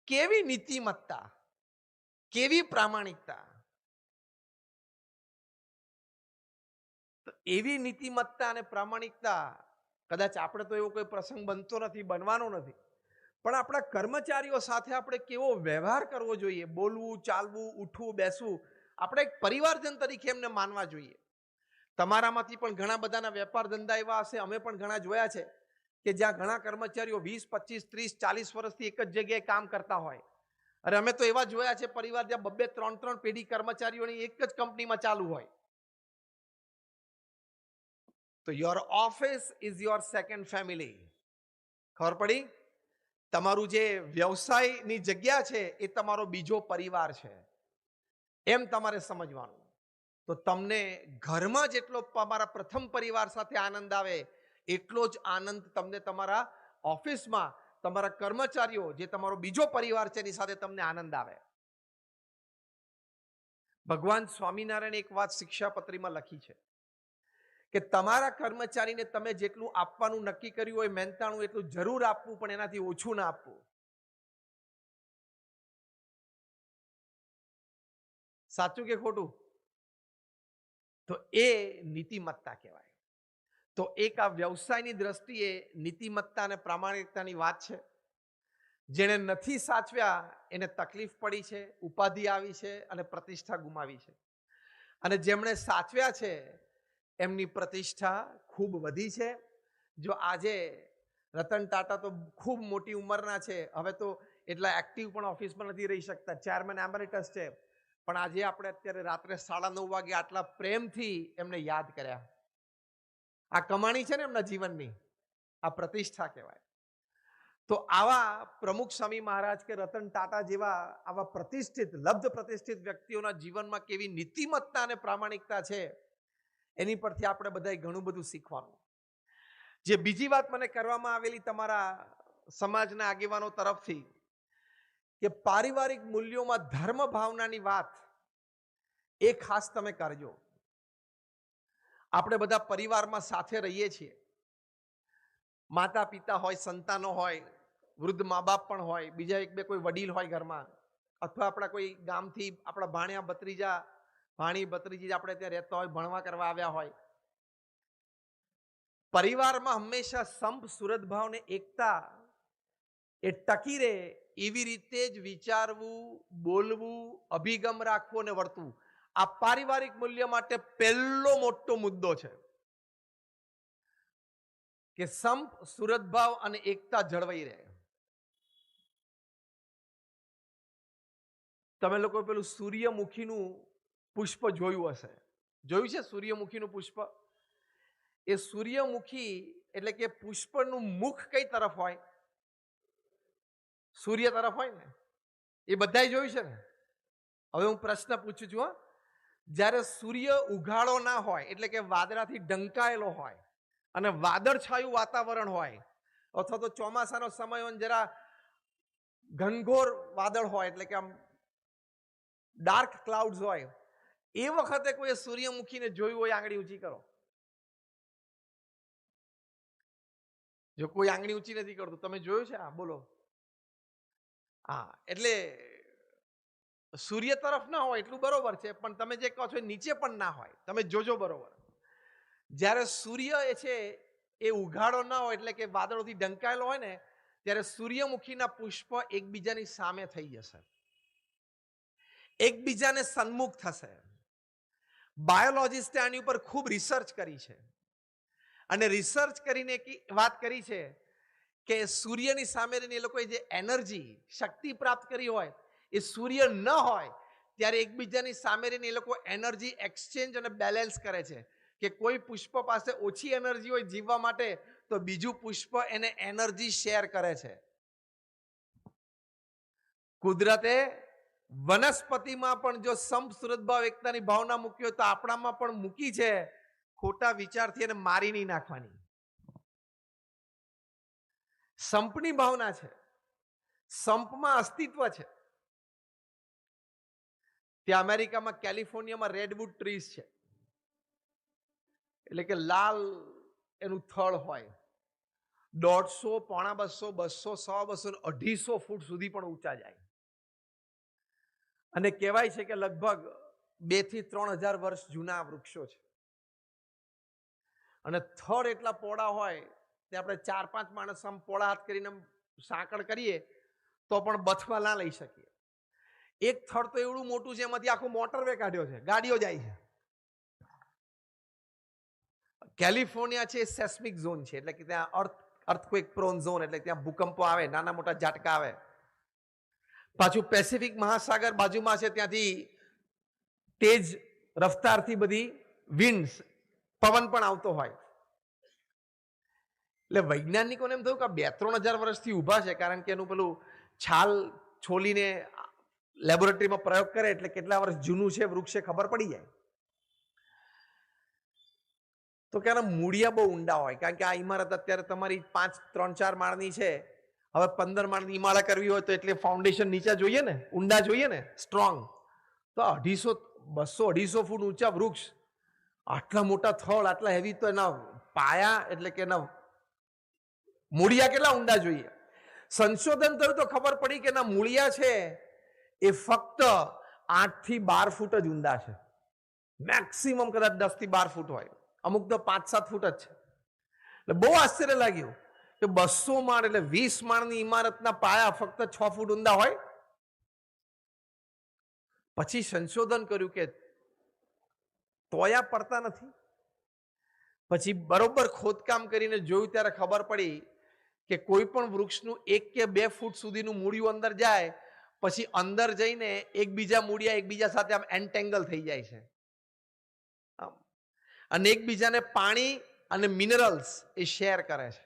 કેવી નીતિમત્તા, કેવી પ્રામાણિકતા. એવી નીતિમત્તા અને પ્રામાણિકતા કદાચ આપણે તો એવો કોઈ પ્રસંગ બનતો નથી, બનવાનો નથી, પણ આપણા કર્મચારીઓ સાથે આપણે કેવો વ્યવહાર કરવો જોઈએ, બોલવું, ચાલવું, ઉઠવું, બેસવું, આપણે એક પરિવારજન તરીકે એમને માનવા જોઈએ. તમારામાંથી પણ ઘણા બધાના વેપાર ધંધા એવા હશે, અમે પણ ઘણા જોયા છે, કે જ્યાં ઘણા કર્મચારીઓ 20, 25, 30, 40 વર્ષથી એક જ જગ્યાએ કામ કરતા હોય. અને અમે તો એવા જોયા છે પરિવાર જ્યાં 2-2, 3-3 પેઢી કર્મચારીઓની એક જ કંપનીમાં ચાલુ હોય. તો your office is your second family. ખબર પડી? તમારું જે વ્યવસાયની જગ્યા છે એ તમારો બીજો પરિવાર છે, એમ તમારે સમજવાનું. તો તમને ઘરમાં જેટલો તમારા પ્રથમ પરિવાર સાથે આનંદ આવે, એટલો જ આનંદ તમને તમારા ઓફિસમાં તમારા કર્મચારીઓ, જે તમારો બીજો પરિવાર છે, એની સાથે તમને આનંદ આવે. ભગવાન સ્વામિનારાયણ એક વાત શિક્ષાપત્રીમાં લખી છે કે તમારા કર્મચારીને તમે જેટલું આપવાનું નક્કી કર્યું હોય મહેનતાણું, એટલું જરૂર આપવું, પણ એનાથી ઓછું ના આપવું. સાચું કે ખોટું? તો એ નીતિમત્તા કહેવાય. તો એક આ વ્યવસાયની દ્રષ્ટિએ નીતિમત્તા અને પ્રામાણિકતાની વાત છે. જેણે નથી સાચવ્યા એને તકલીફ પડી છે, ઉપાધિ આવી છે અને પ્રતિષ્ઠા ગુમાવી છે. અને જેમણે સાચવ્યા છે એમની પ્રતિષ્ઠા ખૂબ વધી છે. જો આજે રતન ટાટા તો ખૂબ મોટી ઉંમરના છે, હવે તો એટલા એક્ટિવ પણ ઓફિસમાં નથી રહી શકતા, ચેરમેન એમેરિટસ છે, પણ આજે આપણે અત્યારે રાત્રે 9:30 વાગે આટલા પ્રેમથી એમને યાદ કર્યા. આ કમાણી છે ને એમના જીવનની, આ પ્રતિષ્ઠા કહેવાય. તો આવા પ્રમુખ સ્વામી મહારાજ કે રતન ટાટા જેવા આવા પ્રતિષ્ઠિત લબ્ધ પ્રતિષ્ઠિત વ્યક્તિઓના જીવનમાં કેવી નીતિમત્તા અને પ્રામાણિકતા છે એની પરથી આપણે બધાએ ઘણું બધું શીખવાનું. જે બીજી વાત મને કરવામાં આવેલી તમારા સમાજના આગેવાનો તરફથી કે પારિવારિક મૂલ્યોમાં ધર્મ ભાવનાની વાત એ ખાસ તમે કરજો. આપણે બધા પરિવારમાં સાથે રહીએ છીએ, માતા પિતા હોય, સંતાનો હોય, વૃદ્ધ મા બાપ પણ હોય, બીજા એક બે કોઈ વડીલ હોય ઘરમાં, અથવા આપણા કોઈ ગામથી આપણા ભાણિયા ભત્રીજા ભાણી ભત્રીજી આપણે ત્યાં રહેતા હોય, ભણવા કરવા આવ્યા હોય. પરિવારમાં હંમેશા સંપ સુરતભાવ ને એકતા એ ટકી રહે એવી રીતે જ વિચારવું, બોલવું, અભિગમ રાખવો અને વર્તવું. આ પારિવારિક મૂલ્ય માટે પહેલો મોટો મુદ્દો છે કે સંપ સુરતભાવ અને એકતા જળવાઈ રહે. તમે લોકો પેલું સૂર્યમુખીનું પુષ્પ જોયું હશે. જોયું છે સૂર્યમુખીનું પુષ્પ? એ સૂર્યમુખી એટલે કે પુષ્પનું મુખ કઈ તરફ હોય? સૂર્ય તરફ હોય ને. એ બધાય જોયું છે ને. હવે હું પ્રશ્ન પૂછું છું, જ્યારે સૂર્ય ઉઘાડો ના હોય એટલે કે વાદળાથી ઢંકાયેલો હોય અને વાદળછાયું વાતાવરણ હોય, અથવા તો ચોમાસાનો સમય હોય જરા ઘનઘોર વાદળ હોય એટલે કે આમ ડાર્ક ક્લાઉડ્સ હોય, એ વખતે કોઈ સૂર્યમુખીને જોયું હોય આંગળી ઊંચી કરો. જો કોઈ આંગળી ઊંચી નથી કરતું, તમે જોયું છે? હા બોલો. હા, એટલે સૂર્ય તરફ ના હોય એટલું બરોબર છે, પણ તમે જે કહો છો નીચે પણ ના હોય. તમે જોજો બરોબર. જ્યારે સૂર્ય એ છે એ ઉઘાડો ના હોય એટલે કે વાદળોથી ઢંકાયેલો હોય ને, ત્યારે સૂર્યમુખીના પુષ્પ એકબીજાની સામે થઈ જશે, એકબીજાને સન્મુખ થશે. બાયોલોજિસ્ટે આની ઉપર ખૂબ રિસર્ચ કરી છે અને રિસર્ચ કરીને એક વાત કરી છે કે સૂર્યની સામે રહીને એ લોકોએ જે એનર્જી, શક્તિ પ્રાપ્ત કરી હોય, એ સૂર્ય ન હોય ત્યારે એકબીજાની સામે રહીને એ લોકો એનર્જી એક્સચેન્જ અને બેલેન્સ કરે છે. કે કોઈ પુષ્પ પાસે ઓછી એનર્જી હોય જીવવા માટે, તો બીજું પુષ્પ એને એનર્જી શેર કરે છે. કુદરતે વનસ્પતિમાં પણ જો સંપ સુરતભાવ એકતાની ભાવના મૂકી હોય તો આપણામાં પણ મૂકી છે. ખોટા વિચારથી એને મારી નહીં નાખવાની. સંપની ભાવના છે, સંપમાં અસ્તિત્વ છે. ત્યાં અમેરિકામાં કેલિફોર્નિયામાં રેડવુડ ટ્રીઝ છે, એટલે કે લાલ એનું થડ હોય, 150, 250, 200, 100, 200, 250 ફૂટ સુધી પણ ઊંચા જાય. અને કહેવાય છે કે લગભગ 2 થી 3,000 વર્ષ જૂના વૃક્ષો છે. અને થડ એટલા પોળા હોય તે આપણે 4-5 માણસ આમ પોળા હાથ કરીને સાંકળ કરીએ તો પણ બથવા ના લઈ શકીએ. એક થડ તો એવડું મોટું છે એમાંથી આખું મોટરવે કાઢ્યો છે, ગાડીઓ જાય છે. કેલિફોર્નિયા છે સેસ્મિક ઝોન છે, એટલે કે ત્યાં અર્થક્વેક પ્રોન ઝોન, એટલે ત્યાં ભૂકંપો આવે, નાના મોટા ઝાટકા આવે. પાછું પેસિફિક મહાસાગર બાજુમાં છે, ત્યાંથી તેજ રફતારથી બધી વિન્ડ્સ, પવન પણ આવતો હોય. એટલે વૈજ્ઞાનિકોને એમ થયું કે 2-3 હજાર વર્ષથી ઊભા છે, કારણ કે એનું પેલું છાલ છોલીને લેબોરેટરીમાં પ્રયોગ કરે એટલે કેટલા વર્ષ જૂનું છે વૃક્ષ ખબર પડી જાય. તો કે મૂળિયા બહુ ઊંડા હોય, કારણ કે આ ઇમારત અત્યારે તમારી 3-4 માળની છે. હવે 15 માળની ઇમારત કરવી હોય તો એટલે ફાઉન્ડેશન નીચે જોઈએ ને, ઊંડા જોઈએ ને, સ્ટ્રોંગ. તો 200-250 ફૂટ ઊંચા વૃક્ષ, આટલા મોટા થડ, આટલા હેવી, તો એના પાયા એટલે કે એના મૂળિયા કેટલા ઊંડા જોઈએ. સંશોધન થયું તો ખબર પડી કે એના મૂળિયા છે એ ફક્ત 8 થી 12 ફૂટ જ ઊંડા છે. મેક્સિમમ કદાચ 10 થી 12 ફૂટ હોય, અમુક તો 5-7 ફૂટ જ છે. એટલે બહુ આશ્ચર્ય લાગ્યું કે 200 માળ એટલે 20 માળની ઇમારતના પાયા ફક્ત 6 ફૂટ ઊંડા હોય. પછી સંશોધન કર્યું કે તોયા પડતા નથી. પછી બરોબર ખોદકામ કરીને જોયું ત્યારે ખબર પડી કે કોઈ પણ વૃક્ષનું 1 કે 2 ફૂટ સુધીનું મૂળિયું અંદર જાય પછી અંદર જઈને એકબીજા મૂળિયા એકબીજા સાથે આમ એન્ટેંગલ થઈ જાય છે, અને એકબીજાને પાણી અને મિનરલ્સ એ શેર કરે છે.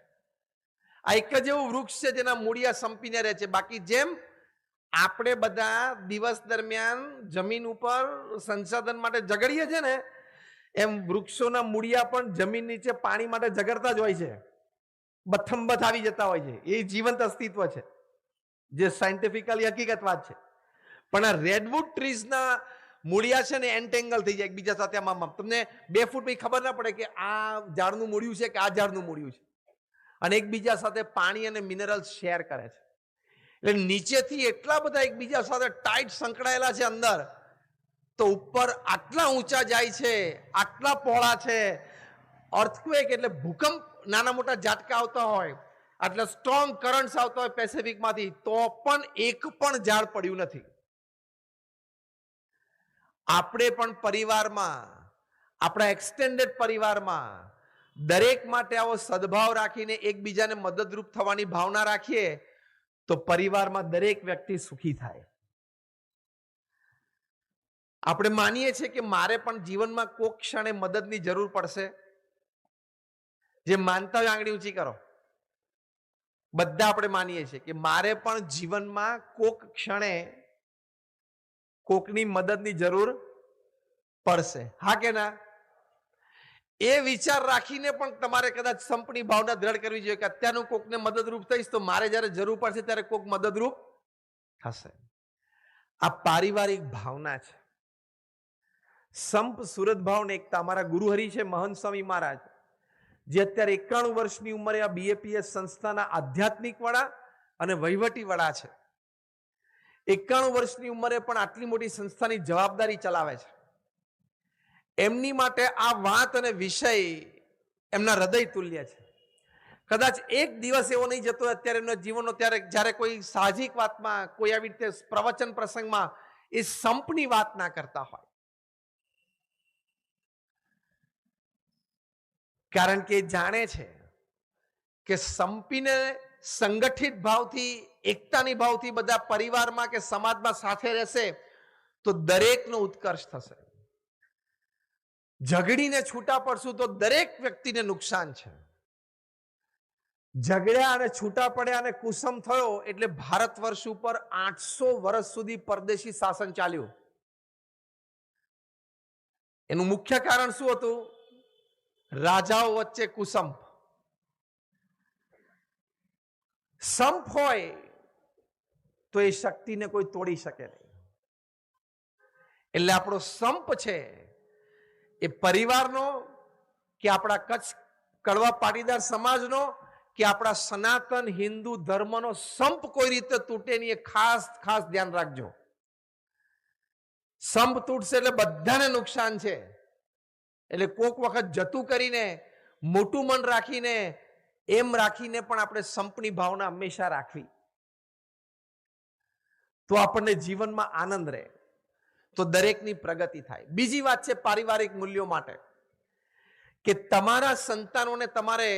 આ એક જ એવું વૃક્ષ છે જેના મૂળિયા સંપીને રહે છે. બાકી જેમ આપણે બધા દિવસ દરમિયાન જમીન ઉપર સંસાધન માટે ઝઘડીએ છીએ ને, એમ વૃક્ષોના મૂળિયા પણ જમીન નીચે પાણી માટે ઝઘડતા જ હોય છે, બથંબથ આવી જતા હોય છે. એ જીવંત અસ્તિત્વ છે, જે સાયન્ટિફિકલી હકીકત વાત છે. પણ આ રેડવુડ ટ્રીઝના મૂળિયા છે ને એન્ટેંગલ થઈ જાય એકબીજા સાથે. આમાં તમને 2 ફૂટ પછી ખબર ના પડે કે આ ઝાડનું મૂળિયું છે કે આ ઝાડનું મૂળિયું છે, અને એકબીજા સાથે પાણી અને મિનરલ્સ શેર કરે છે. એટલે નીચેથી એટલા બધા એકબીજા સાથે ટાઈટ સંકળાયેલા છે અંદર, તો ઉપર આટલા ઊંચા જાય છે, આટલા પહોળા છે. અર્થક્વેક એટલે ભૂકંપ, નાના મોટા ઝાટકા આવતા હોય, આટલા સ્ટ્રોંગ કરન્ટ્સ આવતા હોય પેસિફિકમાંથી, તો પણ એક પણ ઝાડ પડ્યું નથી. આપણે પણ પરિવારમાં, આપણા એક્સટેન્ડેડ પરિવારમાં દરેક માટે આવો સદભાવ રાખીને એકબીજાને મદદરૂપ થવાની ભાવના રાખીએ તો પરિવારમાં દરેક વ્યક્તિ સુખી થાય. આપણે માનીએ છીએ કે મારે પણ જીવનમાં કોક ક્ષણે મદદની જરૂર પડશે. જે માનતા હોય આંગળી ઊંચી કરો. બધા આપણે માનીએ છીએ કે મારે પણ જીવનમાં કોક ક્ષણે કોકની મદદની જરૂર પડશે. હા કે ના? એ વિચાર રાખીને પણ તમારે કદાચ સંપની ભાવના દ્રઢ કરવી જોઈએ કે અત્યારનું કોકને મદદરૂપ થઈશ તો મારે જ્યારે જરૂર પડશે ત્યારે કોક મદદરૂપ થશે. આ પારિવારિક ભાવના છે. સંપ સુરત ભાવને એકતા. અમારા ગુરુહરિ છે મહંત સ્વામી મહારાજ, જે અત્યારે 91 વર્ષની ઉંમરે આ BAPS સંસ્થાના આધ્યાત્મિક વડા અને વહીવટી વડા છે. 91 વર્ષની ઉંમરે પણ આટલી મોટી સંસ્થાની જવાબદારી ચલાવે છે. એમની માટે આ વાત અને વિષય એમના હૃદય તુલ્ય છે. કદાચ એક દિવસ એવો નહીં જતો અત્યારે એમના જીવનનો, ત્યારે જ્યારે કોઈ સાહજિક વાતમાં, કોઈ આવી રીતે પ્રવચન પ્રસંગમાં એ સંપની વાત ના કરતા હોય. કારણ કે જાણે છે કે સંપીને સંગઠિત ભાવથી, એકતાની ભાવથી બધા પરિવારમાં કે સમાજમાં સાથે રહેશે તો દરેકનો ઉત્કર્ષ થશે. ઝઘડીને છૂટા પડશું તો દરેક વ્યક્તિને નુકસાન છે. ઝઘડ્યા અને છૂટા પડ્યા અને કુસમ થયો એટલે ભારત વર્ષ ઉપર 800 વર્ષ સુધી પરદેશી શાસન ચાલ્યું. એનું મુખ્ય કારણ શું હતું? રાજાઓ વચ્ચે કુસંપ. સંપ હોય તો એ શક્તિને કોઈ તોડી શકે નહીં. એટલે આપણો સંપ છે એ પરિવારનો, કે આપણા કચ્છ કડવા પાટીદાર સમાજનો, કે આપણા સનાતન હિન્દુ ધર્મનો સંપ કોઈ રીતે તૂટે નહીં, એ ખાસ ખાસ ધ્યાન રાખજો. સંપ તૂટશે એટલે બધાને નુકસાન છે. એટલે કોક વખત જતું કરીને, મોટું મન રાખીને, એમ રાખીને પણ આપણે સંપની ભાવના હંમેશા રાખવી, તો આપણને જીવનમાં આનંદ રહે, તો દરેકની પ્રગતિ થાય. બીજી વાત છે પારિવારિક મૂલ્યો માટે, કે તમારા સંતાનોને તમારે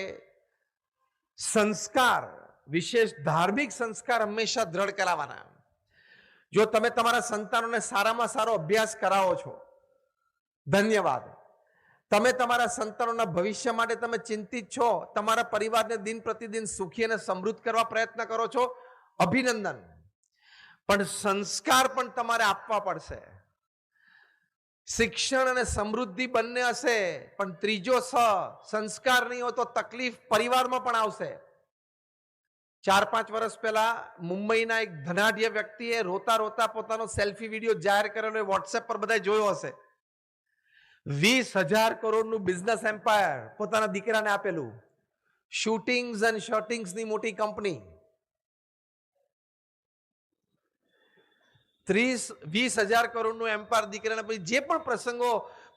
સંસ્કાર, વિશેષ ધાર્મિક સંસ્કાર હંમેશા દ્રઢ કરાવવાના. જો તમે તમારા સંતાનોને સારામાં સારો અભ્યાસ કરાવો છો, ધન્યવાદ. તમે તમારા સંતાનોના ભવિષ્ય માટે તમે ચિંતિત છો, તમારા પરિવારને દિન પ્રતિદિન સુખી અને સમૃદ્ધ કરવા પ્રયત્ન કરો છો, અભિનંદન. પણ સંસ્કાર પણ તમારે આપવા પડશે. શિક્ષણ અને સમૃદ્ધિ બંને હશે, પણ ત્રીજો સંસ્કાર નહીં હોય તો તકલીફ પરિવારમાં પણ આવશે. 4-5 વર્ષ પહેલા મુંબઈના એક ધનાઢ્ય વ્યક્તિએ રોતા રોતા પોતાનો સેલ્ફી વિડીયો જાહેર કરેલો, વોટ્સએપ પર બધા જોયો હશે. 20,000 કરોડનું બિઝનેસ એમ્પાયર પોતાના દીકરાને આપેલું. શૂટિંગ્સ એન્ડ શર્ટિંગ્સની મોટી કંપની. 20,000 કરોડનું એમ્પાયર દીકરાને, પછી જે પણ પ્રસંગો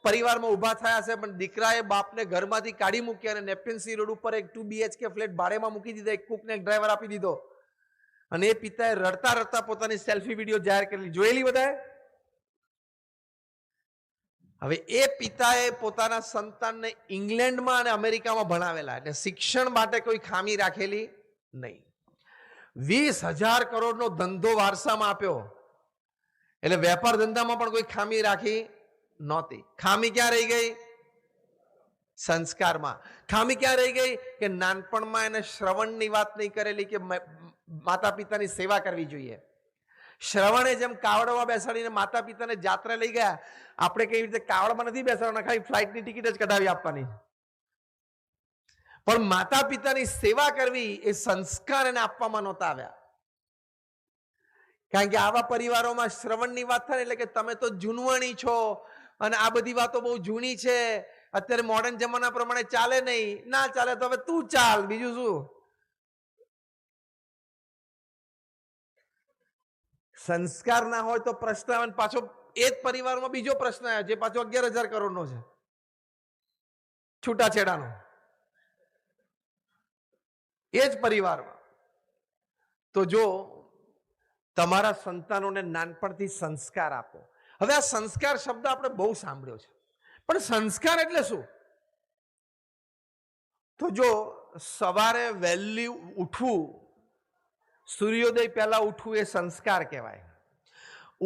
પરિવારમાં ઉભા થયા છે, પણ દીકરાએ બાપને ઘરમાંથી કાઢી મૂક્યા અને નેપકિન્સી રોડ ઉપર એક 2 BHK ફ્લેટ ભાડેમાં મૂકી દીધા, એક કુકને એક ડ્રાઈવર આપી દીધો, અને એ પિતાએ રડતા રડતા પોતાની સેલ્ફી વિડીયો જાહેર કરેલી. જોયેલી બધાએ? હવે એ પિતાએ પોતાના સંતાનને ઇંગ્લેન્ડમાં અને અમેરિકામાં ભણાવેલા, એટલે શિક્ષણ માટે કોઈ ખામી રાખેલી નહીં. 20,000 કરોડનો ધંધો વારસામાં આપ્યો, એટલે વેપાર ધંધામાં પણ કોઈ ખામી રાખી નહોતી. ખામી ક્યાં રહી ગઈ? સંસ્કારમાં ખામી ક્યાં રહી ગઈ કે નાનપણમાં એને શ્રવણની વાત નહીં કરેલી કે માતા પિતાની સેવા કરવી જોઈએ. શ્રવણે જેમ કાવડમાં બેસાડીને માતા પિતાને જાત્રા લઈ ગયા, આપણે કઈ રીતે કાવડમાં નથી બેસાડવાના, ખાલી ફ્લાઇટની ટિકિટ જ કઢાવી આપવાની. પણ માતા પિતાની સેવા કરવી એ સંસ્કાર એને આપવામાં નહોતા આવ્યા. કારણ કે આવા પરિવારોમાં શ્રવણની વાત થાય એટલે કે તમે તો જૂનવાણી છો અને આ બધી વાતો બહુ જૂની છે, અત્યારે મોડર્ન જમાના પ્રમાણે ચાલે નહીં. ના ચાલે તો હવે તું ચાલ, બીજું શું. સંસ્કાર ના હોય તો પ્રશ્ન આવે, પાછો એ જ પરિવારમાં બીજો પ્રશ્ન આવ્યો જે પાછો 11,000 કરોડનો છે, છૂટાછેડાનો. એ જ પરિવારમાં. તો જો તમારા સંતાનોને નાનપણથી સંસ્કાર આપો. હવે આ સંસ્કાર શબ્દ આપણે બહુ સાંભળ્યો છે, પણ સંસ્કાર એટલે શું? તો જો સવારે વહેલી ઉઠવું, સૂર્યોદય પહેલા ઉઠવું એ સંસ્કાર કહેવાય.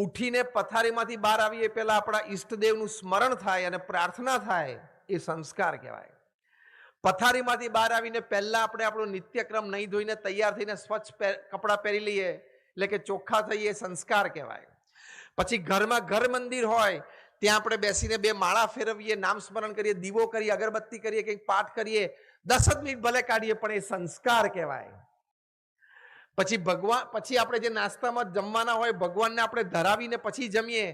ઉઠીને પથારીમાંથી બહાર આવીએ પહેલા આપણા ઈષ્ટદેવનું સ્મરણ થાય અને પ્રાર્થના થાય એ સંસ્કાર કહેવાય. પથારીમાંથી બહાર આવીને પહેલા આપણે આપણો નિત્યક્રમ નહીં ધોઈને તૈયાર થઈને સ્વચ્છ કપડાં પહેરી લઈએ એટલે કે ચોખ્ખા થઈએ, સંસ્કાર કહેવાય. પછી ઘરમાં ઘર મંદિર હોય ત્યાં આપણે બેસીને 2 માળા ફેરવીએ, નામ સ્મરણ કરીએ, દીવો કરીએ, અગરબત્તી કરીએ, કંઈક પાઠ કરીએ, 10 જ મિનિટ ભલે કાઢીએ પણ એ સંસ્કાર કહેવાય. પછી આપણે જે નાસ્તામાં જમવાના હોય ભગવાનને આપણે ધરાવીને પછી જમીએ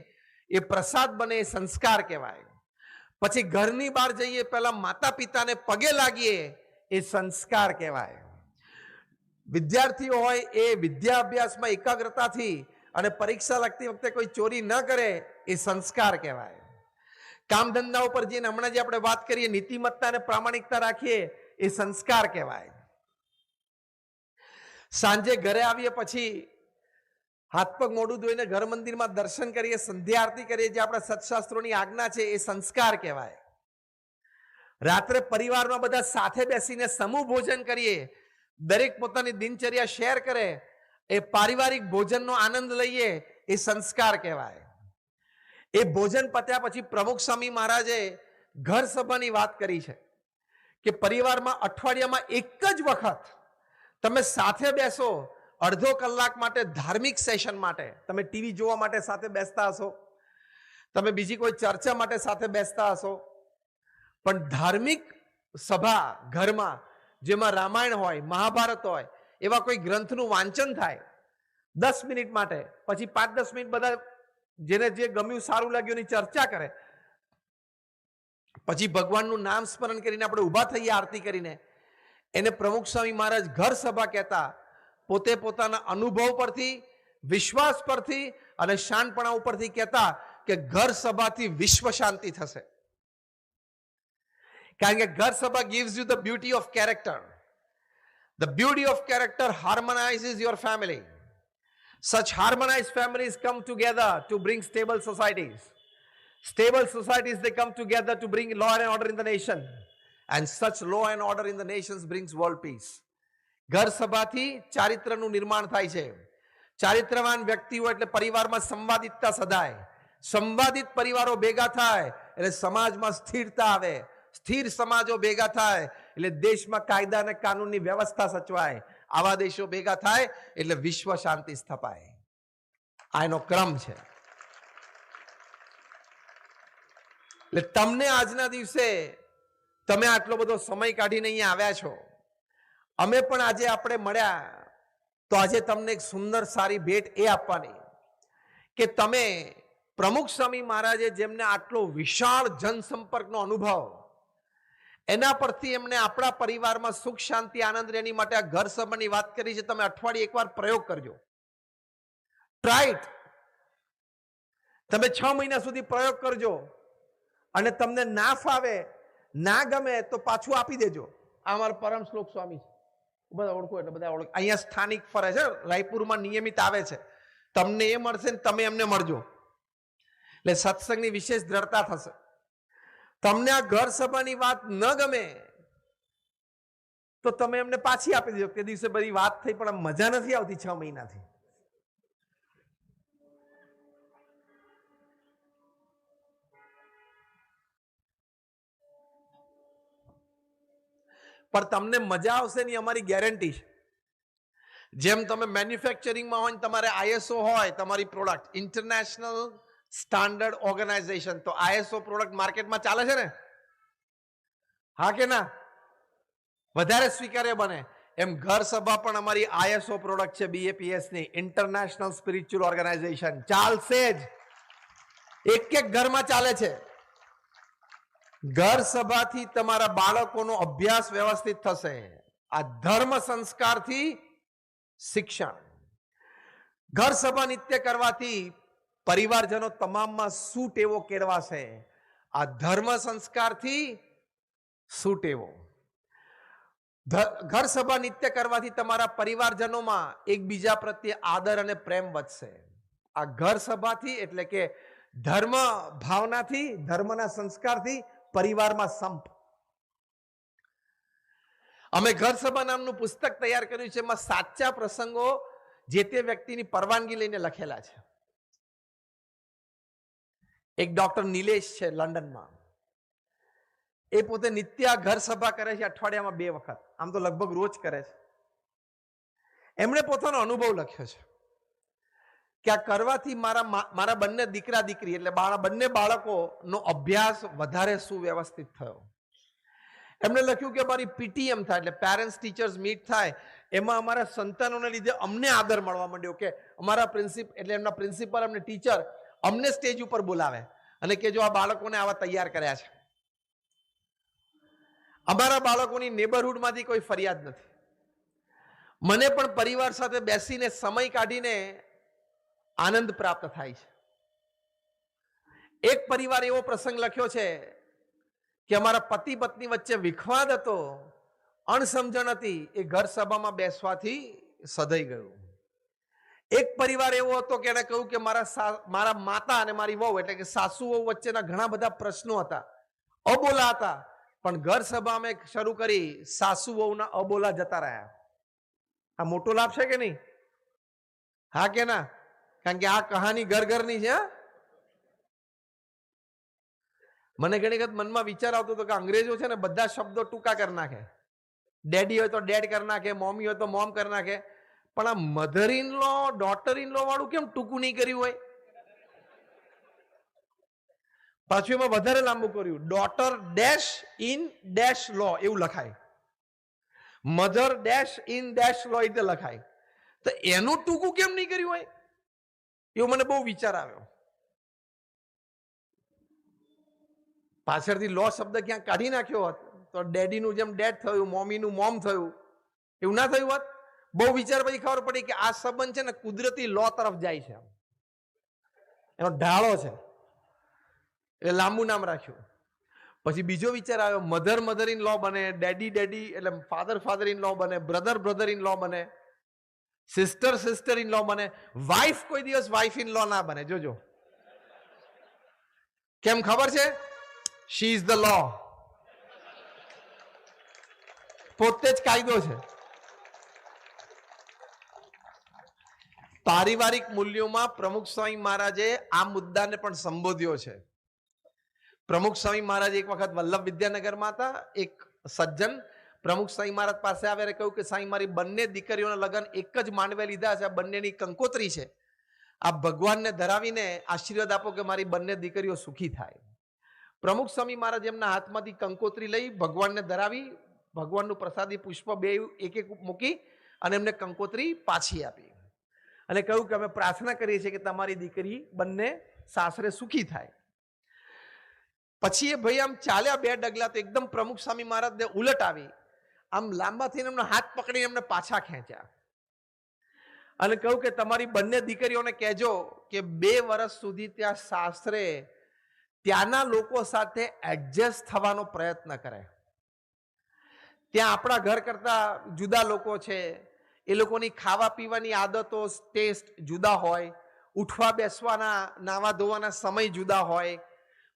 એ પ્રસાદ બને, એ સંસ્કાર કહેવાય. પછી ઘરની બહાર જઈએ પહેલા માતા પિતાને પગે લાગીએ એ સંસ્કાર કહેવાય. વિદ્યાર્થીઓ હોય એ વિદ્યા અભ્યાસમાં એકાગ્રતાથી અને પરીક્ષા લગતી વખતે કોઈ ચોરી ન કરે એ સંસ્કાર કહેવાય. કામ ધંધા ઉપર જઈને હમણાં જે આપણે વાત કરીએ નીતિમત્તા અને પ્રામાણિકતા રાખીએ એ સંસ્કાર કહેવાય. સાંજે ઘરે આવીએ પછી હાથ પગ મોઢું ધોઈને ઘર મંદિરમાં દર્શન કરીએ, સંધ્યા આરતી કરીએ, જે આપણા સત્શાસ્ત્રોની આજ્ઞા છે એ સંસ્કાર કહેવાય. રાત્રે પરિવારમાં બધા સાથે બેસીને સમૂહ ભોજન કરીએ, દરેક પોતાની દિનચર્યા શેર કરે, એ પારિવારિક ભોજનનો આનંદ લઈએ એ સંસ્કાર કહેવાય. એ ભોજન પત્યા પછી પ્રમુખ સ્વામી મહારાજે ઘર સભાની વાત કરી છે કે પરિવારમાં અઠવાડિયામાં એક જ વખત તમે સાથે બેસો, અડધો કલાક માટે ધાર્મિક સેશન માટે. તમે ટીવી જોવા માટે સાથે બેસતા હશો, તમે બીજી કોઈ ચર્ચા માટે સાથે બેસતા હશો, પણ ધાર્મિક સભા ઘરમાં જેમાં રામાયણ હોય, મહાભારત હોય, એવા કોઈ ગ્રંથનું વાંચન થાય 10 મિનિટ માટે, પછી 5-10 મિનિટ બધા જેને જે ગમ્યું, સારું લાગ્યું એની ચર્ચા કરે, પછી ભગવાનનું નામ સ્મરણ કરીને આપણે ઊભા થઈએ આરતી કરીને. એને પ્રમુખ સ્વામી મહારાજ ઘર સભા કહેતા. પોતે પોતાના અનુભવ પરથી, વિશ્વાસ પરથી અને શાનપણા ઉપરથી કહેતા કે ઘર સભાથી વિશ્વ શાંતિ થશે. કારણ કે ઘર સભા gives you the beauty of character. The beauty of character harmonizes your family. Such harmonized families come together to bring stable societies. Stable societies, they come together to bring law and order in the nation. And such law and order in the nations brings world peace. ઘર સભાથી ચારિત્રનું નિર્માણ થાય છે. ચારિત્રવાન વ્યક્તિ હોય એટલે પરિવારમાં સંવાદિતતા સદાય. સંવાદિત પરિવારો ભેગા થાય એટલે સમાજમાં સ્થિરતા આવે. સ્થિર સમાજો ભેગા થાય એટલે દેશમાં કાયદા અને કાનૂનની વ્યવસ્થા સચવાય. આવા દેશો ભેગા થાય એટલે વિશ્વ શાંતિ સ્થપાય. આ એનો ક્રમ છે. એટલે તમને આજના દિવસે તમે આટલો બધો સમય કાઢીને અહીંયા આવ્યા છો, અમે પણ આજે આપણે મળ્યા તો આજે તમને એક સુંદર સારી ભેટ એ આપવાની કે તમે પ્રમુખ સ્વામી મહારાજે જેમને આટલો વિશાળ જનસંપર્કનો અનુભવ, એના પરથી એમને આપણા પરિવારમાં સુખ શાંતિ આનંદ રહે એની માટે આ ઘર સભાની વાત કરી છે. તમે અઠવાડિયે એકવાર પ્રયોગ કરજો, ટ્રાય ઇટ. તમે 6 મહિના સુધી પ્રયોગ કરજો અને તમને ના ફાવે, ના ગમે તો પાછું આપી દેજો. આ અમારા પરમ શ્લોક સ્વામી છે, બધા ઓળખો એટલે બધા ઓળખો. અહીંયા સ્થાનિક ફરે છે, રાયપુરમાં નિયમિત આવે છે. તમને એ મળશે ને તમે એમને મળજો એટલે સત્સંગની વિશેષ દ્રઢતા થશે. તમને આ ઘર સભાની વાત ન ગમે તો તમે એમને પાછી આપી દેજો. તે દિવસે બધી વાત થઈ પણ મજા નથી આવતી 6 મહિનાથી. પણ તમને મજા આવશે ની અમારી ગેરંટી છે. જેમ તમે મેન્યુફેક્ચરિંગમાં હોય ને તમારે આઈએસઓ હોય તમારી પ્રોડક્ટ, ઇન્ટરનેશનલ સ્ટાન્ડર્ડ ઓર્ગેનાઇઝેશન, તો આઈએસઓ પ્રોડક્ટ માર્કેટમાં ચાલે છે ને, હા કે ના? વધારે સ્વીકાર્ય બને. એમ ઘર સભા પણ અમારી આઈએસઓ પ્રોડક્ટ છે, BAPS ની, ઇન્ટરનેશનલ સ્પિરિચ્યુઅલ ઓર્ગેનાઇઝેશન. ચાલશે જ, એક એક ઘરમાં ચાલે છે. ઘર સભાથી તમારા બાળકોનો અભ્યાસ વ્યવસ્થિત થશે. આ ધર્મ સંસ્કારથી શિક્ષણ. ઘર સભા નિત્ય કરવાથી પરિવારજનો તમામમાં શું ટેવો કેળવાશે? આ ધર્મ સંસ્કારથી શું ટેવો. ઘર સભા નિત્ય કરવાથી તમારા પરિવારજનોમાં એકબીજા પ્રત્યે આદર અને પ્રેમ વધશે. આ ઘર સભાથી એટલે કે ધર્મ ભાવનાથી, ધર્મના સંસ્કારથી પરિવારમાં સંપ. અમે ઘર સભા નામનું પુસ્તક તૈયાર કર્યું છે. એમાં સાચા પ્રસંગો જે તે વ્યક્તિની પરવાનગી લઈને લખેલા છે. એક ડોક્ટર નિલેશ છે લંડનમાં, એ પોતે નિત્ય ઘર સભા કરે છે, અઠવાડિયામાં 2 વખત, આમ તો લગભગ રોજ કરે છે. એમણે પોતાનો અનુભવ લખ્યો છે કે આ કરવાથી મારા બંને દીકરા દીકરી એટલે બંને બાળકોનો અભ્યાસ વધારે સુવ્યવસ્થિત થયો. એમણે લખ્યું કે અમારી PTM થાય એટલે પેરેન્ટ્સ ટીચર્સ મીટ થાય, એમાં અમારા સંતાનોને લીધે અમને આદર મળવા માંડ્યો કે અમારા એટલે એમના પ્રિન્સિપલ અમને ટીચર અમને સ્ટેજ ઉપર બોલાવે અને કે જો આ બાળકોને આવા તૈયાર કર્યા છે. અમારા બાળકોની નેબરહુડમાંથી કોઈ ફરિયાદ નથી. મને પણ પરિવાર સાથે બેસીને સમય કાઢીને આનંદ પ્રાપ્ત થાય છે. એક પરિવાર એવો પ્રસંગ લખ્યો છે કે અમારા પતિ પત્ની વચ્ચે વિખવાદ હતો, અણસમજણ હતી, એ ઘર સભામાં બેસવાથી સધાઈ ગયું. એક પરિવાર એવો હતો કે એને કહ્યું કે મારા માતા અને મારી વહુ એટલે કે સાસુ વહુ વચ્ચેના ઘણા બધા પ્રશ્નો હતા, અબોલા હતા, પણ ઘર સભામાં શરૂ કરી સાસુ વહુના અબોલા જતા રહ્યા. આ મોટો લાભ છે કે નહીં? હા કે ના? કારણ કે આ કહાની ઘર ઘરની છે. મને ઘણી વખત મનમાં વિચાર આવતો હતો કે અંગ્રેજો છે ને બધા શબ્દો ટૂંકા કરી નાખે. ડેડી હોય તો ડેડ કરી નાખે, મમ્મી હોય તો મોમ કરી નાખે, પણ આ mother in law, daughter in law વાળું કેમ ટૂંકું નહીં કર્યું હોય? પાછું એમાં વધારે લાંબુ કર્યું, ડોટર ડેશ ઇન ડેશ લો એવું લખાય, મધર ડેશ ઇન ડેશ લો એટલે લખાય. તો એનું ટૂંકું કેમ નહીં કર્યું હોય એવું મને બહુ વિચાર આવ્યો. પાછળથી લો શબ્દ ક્યાં કાઢી નાખ્યો હોત તો ડેડીનું જેમ ડેડ થયું, મમ્મીનું મોમ થયું, એવું ના થયું હોત. બહુ વિચાર પછી ખબર પડી કે આ સંબંધ છે ને કુદરતી લો તરફ જાય છે, એનો ઢાળો છે, એટલે લાંબુ નામ રાખ્યું. પછી બીજો વિચાર આવ્યો, મધર ઇન લો બને, ડેડી એટલે ફાધર ઇન લો બને, બ્રધર ઇન લો બને, સિસ્ટર ઇન લો બને, વાઇફ કોઈ દિવસ વાઇફ ઇન લો ના બને. જોજો કેમ ખબર છે? શી ઇઝ ધ લો, પોતે જ કાયદો છે. પારિવારિક મૂલ્યોમાં પ્રમુખ સ્વામી મહારાજે આ મુદ્દાને પણ સંબોધ્યો છે. પ્રમુખ સ્વામી મહારાજ એક વખત વલ્લભ વિદ્યાનગરમાં હતા. એક સજ્જન પ્રમુખ સ્વામી મહારાજ પાસે આવે કહ્યું કે સ્વામી મારી બંને દીકરીઓના લગ્ન એક જ માંડવે લીધા છે, બંનેની કંકોત્રી છે, આપ ભગવાનને ધરાવીને આશીર્વાદ આપો કે મારી બંને દીકરીઓ સુખી થાય. પ્રમુખ સ્વામી મહારાજ એમના હાથમાંથી કંકોત્રી લઈ ભગવાનને ધરાવી, ભગવાનનું પ્રસાદી પુષ્પ બે એક એક મૂકી અને એમને કંકોત્રી પાછી આપી અને કહ્યું કે અમે પ્રાર્થના કરીએ છીએ કે તમારી દીકરી બંને સાસરે સુખી થાય. પછી એ ભાઈ આમ ચાલ્યા 2 ડગલા તો એકદમ પ્રમુખ સ્વામી મહારાજને ઉલટ આવી, આમ લાંબા થઈને એમનો હાથ પકડીને એમને પાછા ખેંચ્યા અને કહ્યું કે તમારી બંને દીકરીઓને કહેજો કે 2 વર્ષ સુધી ત્યાં સાસરે ત્યાંના લોકો સાથે એડજસ્ટ થવાનો પ્રયત્ન કરે. ત્યાં આપણા ઘર કરતા જુદા લોકો છે, એ લોકોની ખાવા પીવાની આદતો, ટેસ્ટ જુદા હોય, ઉઠવા બેસવાના, નાવા ધોવાના સમય જુદા હોય,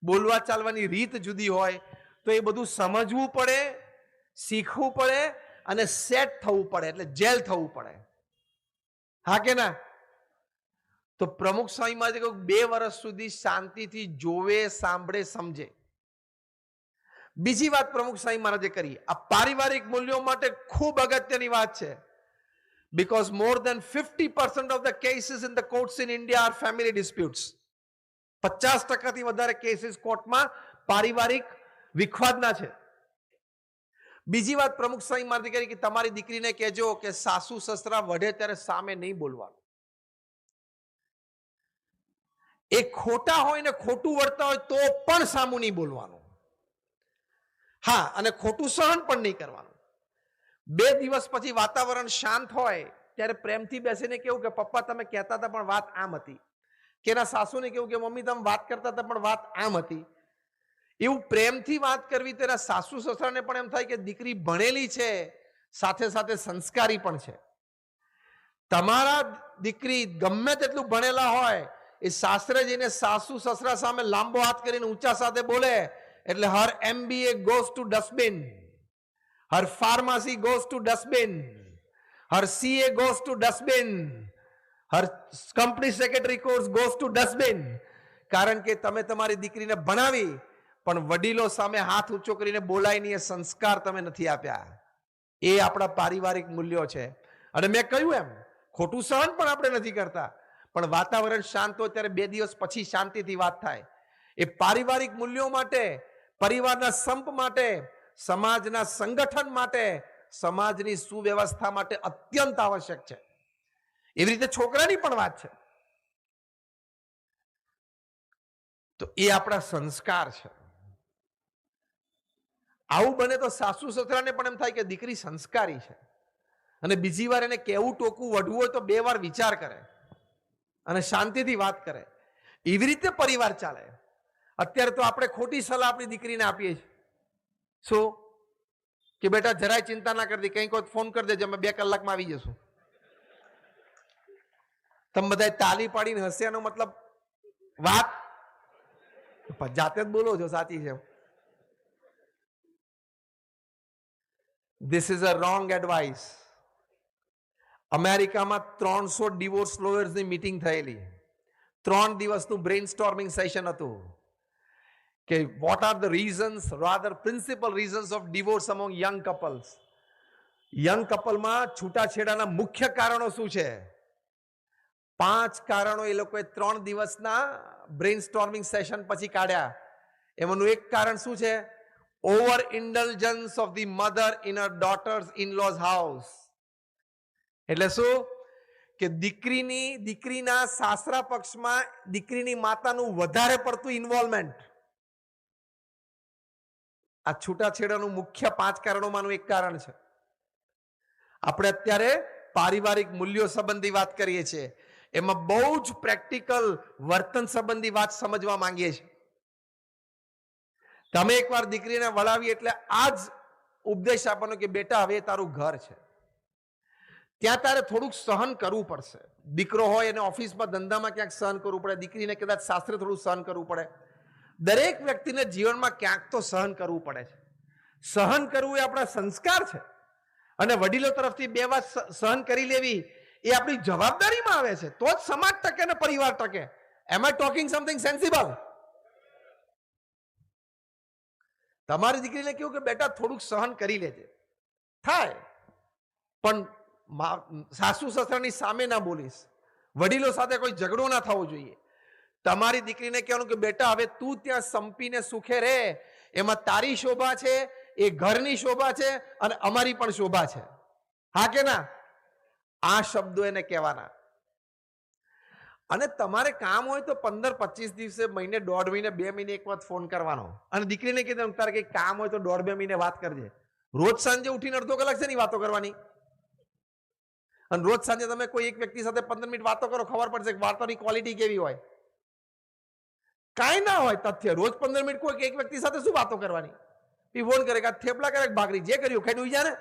બોલવા ચાલવાની રીત જુદી હોય, તો એ બધું સમજવું પડે, શીખવું પડે અને સેટ થવું પડે, એટલે જેલ થવું પડે. હા કે ના? તો પ્રમુખ સ્વામી મહારાજે કહ્યું 2 વર્ષ સુધી શાંતિથી જોવે, સાંભળે, સમજે. બીજી વાત પ્રમુખ સ્વામી મહારાજે કરી, આ પારિવારિક મૂલ્યો માટે ખૂબ અગત્યની વાત છે. Because more than 50% of the cases in the courts in India are family disputes. 50% વધારે કેસીસ કોર્ટમાં પારિવારિક વિખવાદના છે. બીજી વાત પ્રમુખ સ્વામી મહારાજે કરી કે તમારી દીકરીને કહેજો કે સાસુ સસરા વઢે ત્યારે સામે નહીં બોલવાનું. એ ખોટા હોય ને ખોટું વળતા હોય તો પણ સામું નહીં બોલવાનું. હા, અને ખોટું સહન પણ નહીં કરવાનું. 2 દિવસ પછી વાતાવરણ શાંત હોય ત્યારે પ્રેમથી બેસીને કેવું કે પપ્પા તમે કહેતા હતા પણ વાત આમ હતી, કે એના સાસુને કેવું કે મમ્મી તમે વાત કરતા હતા પણ વાત આમ હતી. એવું પ્રેમથી વાત કરવી તેના સાસુ સસરાને પણ એમ થાય કે દીકરી ભણેલી છે, સાથે સાથે સંસ્કારી પણ છે. તમારા દીકરી ગમે તેટલું ભણેલા હોય, એ સાસરે જઈને સાસુ સસરા સામે લાંબો હાથ કરીને ઊંચા સાથે બોલે એટલે હર MBA goes to dustbin, her pharmacy goes to dustbin, her CA goes to dustbin, her company secretary course goes to dustbin. કારણ કે તમે તમારી દીકરીને ભણાવી પણ વડીલો સામે હાથ ઊંચો કરીને બોલાય નહીં, એ સંસ્કાર તમે નથી આપ્યા. એ આપણા પારિવારિક મૂલ્યો છે. અને મેં કહ્યું એમ ખોટું સહન પણ આપણે નથી કરતા, પણ વાતાવરણ શાંત હોય ત્યારે 2 દિવસ પછી શાંતિથી વાત થાય. એ પારિવારિક મૂલ્યો માટે, પરિવારના સંપ માટે, સમાજના સંગઠન માટે, સમાજની સુવ્યવસ્થા માટે અત્યંત આવશ્યક છે. એવી રીતે છોકરાની પણ વાત છે. તો એ આપણા સંસ્કાર છે. આવું બને તો સાસુ સસરાને પણ એમ થાય કે દીકરી સંસ્કારી છે, અને બીજી વાર એને કેવું ટોકવું વઢવું હોય તો 2 વાર વિચાર કરે અને શાંતિથી વાત કરે. એવી રીતે પરિવાર ચાલે. અત્યારે તો આપણે ખોટી સલાહ આપણી દીકરીને આપીએ છીએ. શું કે બેટા જરાય ચિંતા ના કરતી, કંઈક હોય ફોન કરી દેજો, અમે 2 કલાકમાં આવી જશું. તમે બધા તાલી પાડીને હસ્યાનો મતલબ વાત જાતે જ બોલો છો, સાચી છે. This is a wrong advice. અમેરિકામાં 300 ડિવોર્સ લોયર્સની મીટિંગ થયેલી. 3 દિવસનું બ્રેઇનસ્ટોર્મિંગ સેશન હતું કે what are the reasons, rather principal reasons of divorce among young couples. Young કપલમાં છૂટાછેડાના મુખ્ય કારણો શું છે? 5 કારણો એ લોકોએ 3 દિવસના બ્રેઇનસ્ટોર્મિંગ સેશન પછી કાઢ્યા. એમાંનું એક કારણ શું છે? Over indulgence of the mother in her daughters in law's house. એટલે શું કે દીકરીના સાસરા પક્ષમાં દીકરીની માતાનું વધારે પડતું ઇન્વોલ્વમેન્ટ. આ છૂટાછેડાનું મુખ્ય 5 કારણોમાંનું એક કારણ છે. આપણે અત્યારે પારિવારિક મૂલ્યો સંબંધી વાત કરીએ છીએ, એમાં બહુ જ પ્રેક્ટિકલ વર્તન સંબંધી વાત સમજવા માંગીએ છીએ. તમે એકવાર દીકરીને વળાવી એટલે આ જ ઉપદેશ આપવાનો કે બેટા હવે તારું ઘર છે, ત્યાં તારે થોડુંક સહન કરવું પડશે. દીકરો હોય એને ઓફિસમાં ધંધામાં ક્યાંક સહન કરવું પડે, દીકરીને કદાચ સાસરે થોડું સહન કરવું પડે. દરેક વ્યક્તિને જીવનમાં ક્યાંક તો સહન કરવું પડે છે. સહન કરવું એ આપણા સંસ્કાર છે, અને વડીલો તરફથી 2 વાત સહન કરી લેવી એ આપણી જવાબદારીમાં આવે છે. તો જ સમાજ ટકે ને પરિવાર ટકે. એમ આઈ ટોકિંગ સમથિંગ સેન્સિબલ? તમારી દીકરીને કહ્યું કે બેટા થોડુંક સહન કરી લેજે, થાય, પણ સાસુ સસરાની સામે ના બોલીશ, વડીલો સાથે કોઈ ઝઘડો ના થવો જોઈએ. તમારી દીકરીને કહેવાનું કે બેટા હવે તું ત્યાં સંપીને સુખે રહે, એમાં તારી શોભા છે, એ ઘરની શોભા છે, અને અમારી પણ શોભા છે. હા કે ના? આ શબ્દો એને કહેવાના. અને તમારે કામ હોય તો 15-25 દિવસે, મહિને, 1.5 મહિને, 2 મહિને એક વખત ફોન કરવાનો. અને દીકરીને કીધું તારે કંઈ કામ હોય તો 1.5-2 મહિને વાત કરજે. રોજ સાંજે ઉઠીને અડધો કલાક છે ની વાતો કરવાની. અને રોજ સાંજે તમે કોઈ એક વ્યક્તિ સાથે 15 મિનિટ વાતો કરો, ખબર પડશે કે વાર્તાની ક્વોલિટી કેવી હોય. કાંઈ ના હોય તથ્ય. રોજ 15 મિનિટ કોઈ એક વ્યક્તિ સાથે શું વાતો કરવાની? એ ફોન કરે કે થેપલા કરે ભાખરી, જે કર્યું ખાઈ ઉઈ જા ને.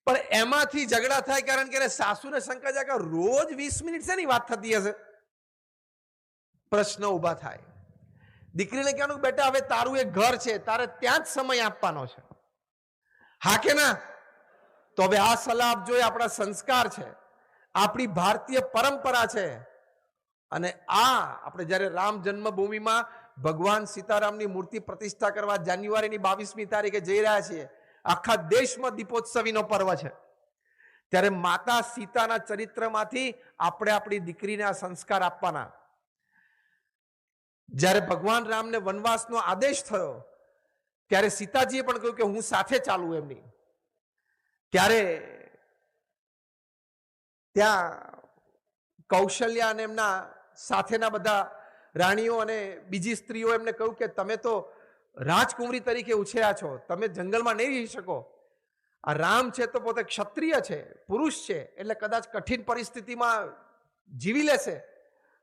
પણ એમાંથી ઝઘડા થાય, કારણ કે સાસુને શંકા જાય કે રોજ 20 મિનિટ છે ની વાત થતી હશે. પ્રશ્ન ઉભા થાય. દીકરીને કહેવાનું બેટા હવે તારું એક ઘર છે, તારે ત્યાં જ સમય આપવાનો છે. હા કે ના? તો હવે આ સલાહ આપજો. એ આપણા સંસ્કાર છે, આપણી ભારતીય પરંપરા છે. અને આ આપણે જ્યારે રામ જન્મભૂમિમાં ભગવાન સીતારામની મૂર્તિ પ્રતિષ્ઠા કરવા જાન્યુઆરીની 22મી તારીખે જઈ રહ્યા છીએ. આખા દેશમાં દીપોત્સવીનો પર્વ છે. ત્યારે માતા સીતાના ચરિત્રમાંથી આપણે આપણી દીકરીને આ સંસ્કાર આપવાના. જ્યારે ભગવાન રામને વનવાસનો આદેશ થયો ત્યારે સીતાજીએ પણ કહ્યું કે હું સાથે ચાલું એમની. ત્યારે ત્યાં કૌશલ્યા અને એમના સાથેના બધા રાણીઓ અને બીજી સ્ત્રીઓ એમને કહ્યું કે તમે તો રાજકુંવરી તરીકે ઉછર્યા છો, તમે જંગલમાં નહીં રહી શકો. આ રામ છે તો પોતે ક્ષત્રિય છે, પુરુષ છે, એટલે કદાચ કઠિન પરિસ્થિતિમાં જીવી લેશે.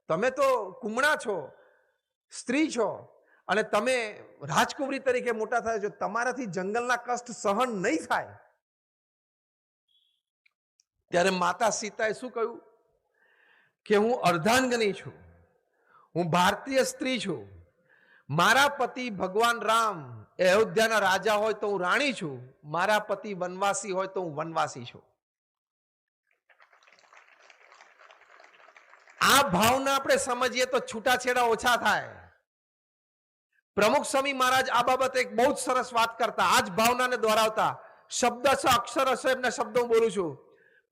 તમે તો કુમણા છો, સ્ત્રી છો, અને તમે રાજકુંવરી તરીકે મોટા થયા છો, તમારાથી જંગલના કષ્ટ સહન નહીં થાય. ત્યારે માતા સીતાએ શું કહ્યું કે હું અર્ધાંગની છું, હું ભારતીય સ્ત્રી છું, મારા પતિ ભગવાન રામ એ અયોધ્યાના રાજા હોય તો હું રાણી છું, મારા પતિ વનવાસી હોય તો હું વનવાસી છું. આ ભાવના આપણે સમજીએ તો છૂટાછેડા ઓછા થાય. પ્રમુખ સ્વામી મહારાજ આ બાબતે એક બહુ જ સરસ વાત કરતા, આ જ ભાવનાને દોહરાવતા. શબ્દ છે, અક્ષર હશે, એમના શબ્દો હું બોલું છું.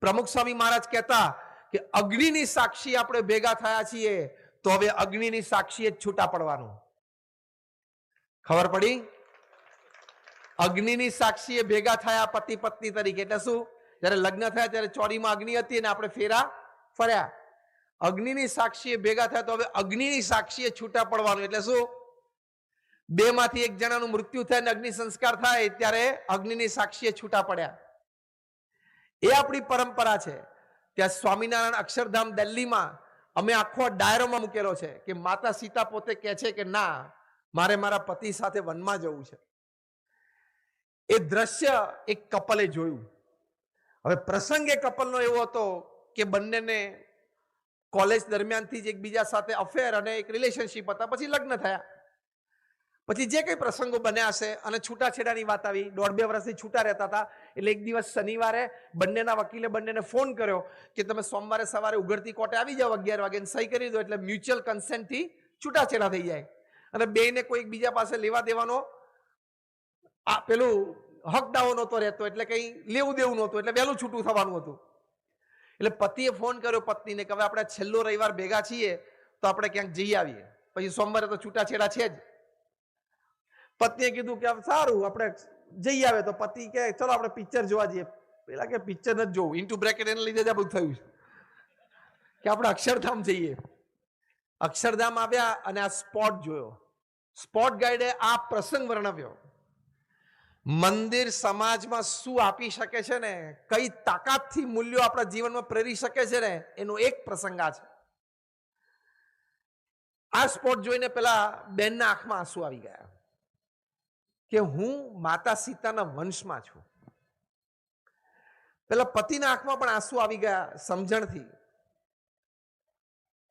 પ્રમુખ સ્વામી મહારાજ કહેતા કે અગ્નિની સાક્ષી આપણે ભેગા થયા છીએ તો હવે અગ્નિની સાક્ષીએ જ છૂટા પડવાનું. ખબર પડી? અગ્નિની સાક્ષીએ ભેગા થયા પતિ પત્ની તરીકે. એટલે શું? જયારે લગ્ન થયા ત્યારે ચોરીમાં અગ્નિ હતી અને આપણે ફેરા ફર્યા. અગ્નિની સાક્ષીએ ભેગા થયા તો હવે અગ્નિની સાક્ષીએ છૂટા પડવાનું. એટલે શું? બે માંથી એક જણાનું મૃત્યુ થાય અને અગ્નિ સંસ્કાર થાય ત્યારે અગ્નિની સાક્ષીએ છૂટા પડ્યા. એ આપણી પરંપરા છે. ત્યાં સ્વામિનારાયણ અક્ષરધામ દિલ્હીમાં અમે આખો ડાયરોમાં મૂકેલો છે કે માતા સીતા પોતે કહે છે કે ના, મારે મારા પતિ સાથે વનમાં જવું છે. એ દ્રશ્ય એક કપલે જોયું. હવે પ્રસંગ એ કપલનો એવો હતો કે બંનેને કોલેજ દરમિયાનથી જ એકબીજા સાથે અફેર અને એક રિલેશનશિપ હતા, પછી લગ્ન થયા, પછી જે કઈ પ્રસંગો બન્યા હશે અને છૂટાછેડાની વાત આવી. 1.5-2 વર્ષથી છૂટા રહેતા હતા. એટલે એક દિવસ શનિવારે બંનેના વકીલે બંનેને ફોન કર્યો કે તમે સોમવારે સવારે ઉઘડતી કોર્ટે આવી જાઓ 11 વાગે, સહી કરી દો એટલે મ્યુચ્યુઅલ કન્સેન્ટથી છૂટાછેડા થઈ જાય અને બેયને કોઈ એકબીજા પાસે લેવા દેવાનો આ પેલું હક દાવો નહોતો રહેતો, એટલે કંઈ લેવું દેવું નહોતું, એટલે વહેલું છૂટું થવાનું હતું. એટલે પતિએ ફોન કર્યો પત્નીને કે હવે આપણે છેલ્લો રવિવાર ભેગા છીએ તો આપણે ક્યાંક જઈ આવીએ, પછી સોમવારે તો છૂટાછેડા છે જ. પત્નીએ કીધું કે સારું આપણે જઈ આવે. તો પતિ કે ચલો આપણે પિક્ચર જોવા જઈએ. પેલા કે પિક્ચર નથી જોવું, ઇન્ટુ બ્રેકેટ એને લીધે જ આ બધું થયું છે કે આપણે અક્ષરધામ જઈએ. અક્ષરધામ આવ્યા અને આ સ્પોટ જોયો. સ્પોટ ગાઈડે આ પ્રસંગ વર્ણવ્યો. મંદિર સમાજમાં શું આપી શકે છે ને, કઈ તાકાતથી મૂલ્યો આપણા જીવનમાં પ્રેરી શકે છે ને, એનો એક પ્રસંગ આ છે. આ સ્પોટ જોઈને પેલા બેનના આંખમાં આંસુ આવી ગયા કે હું માતા સીતાના વંશમાં છું. પેલા પતિના આંખમાં પણ આંસુ આવી ગયા સમજણથી.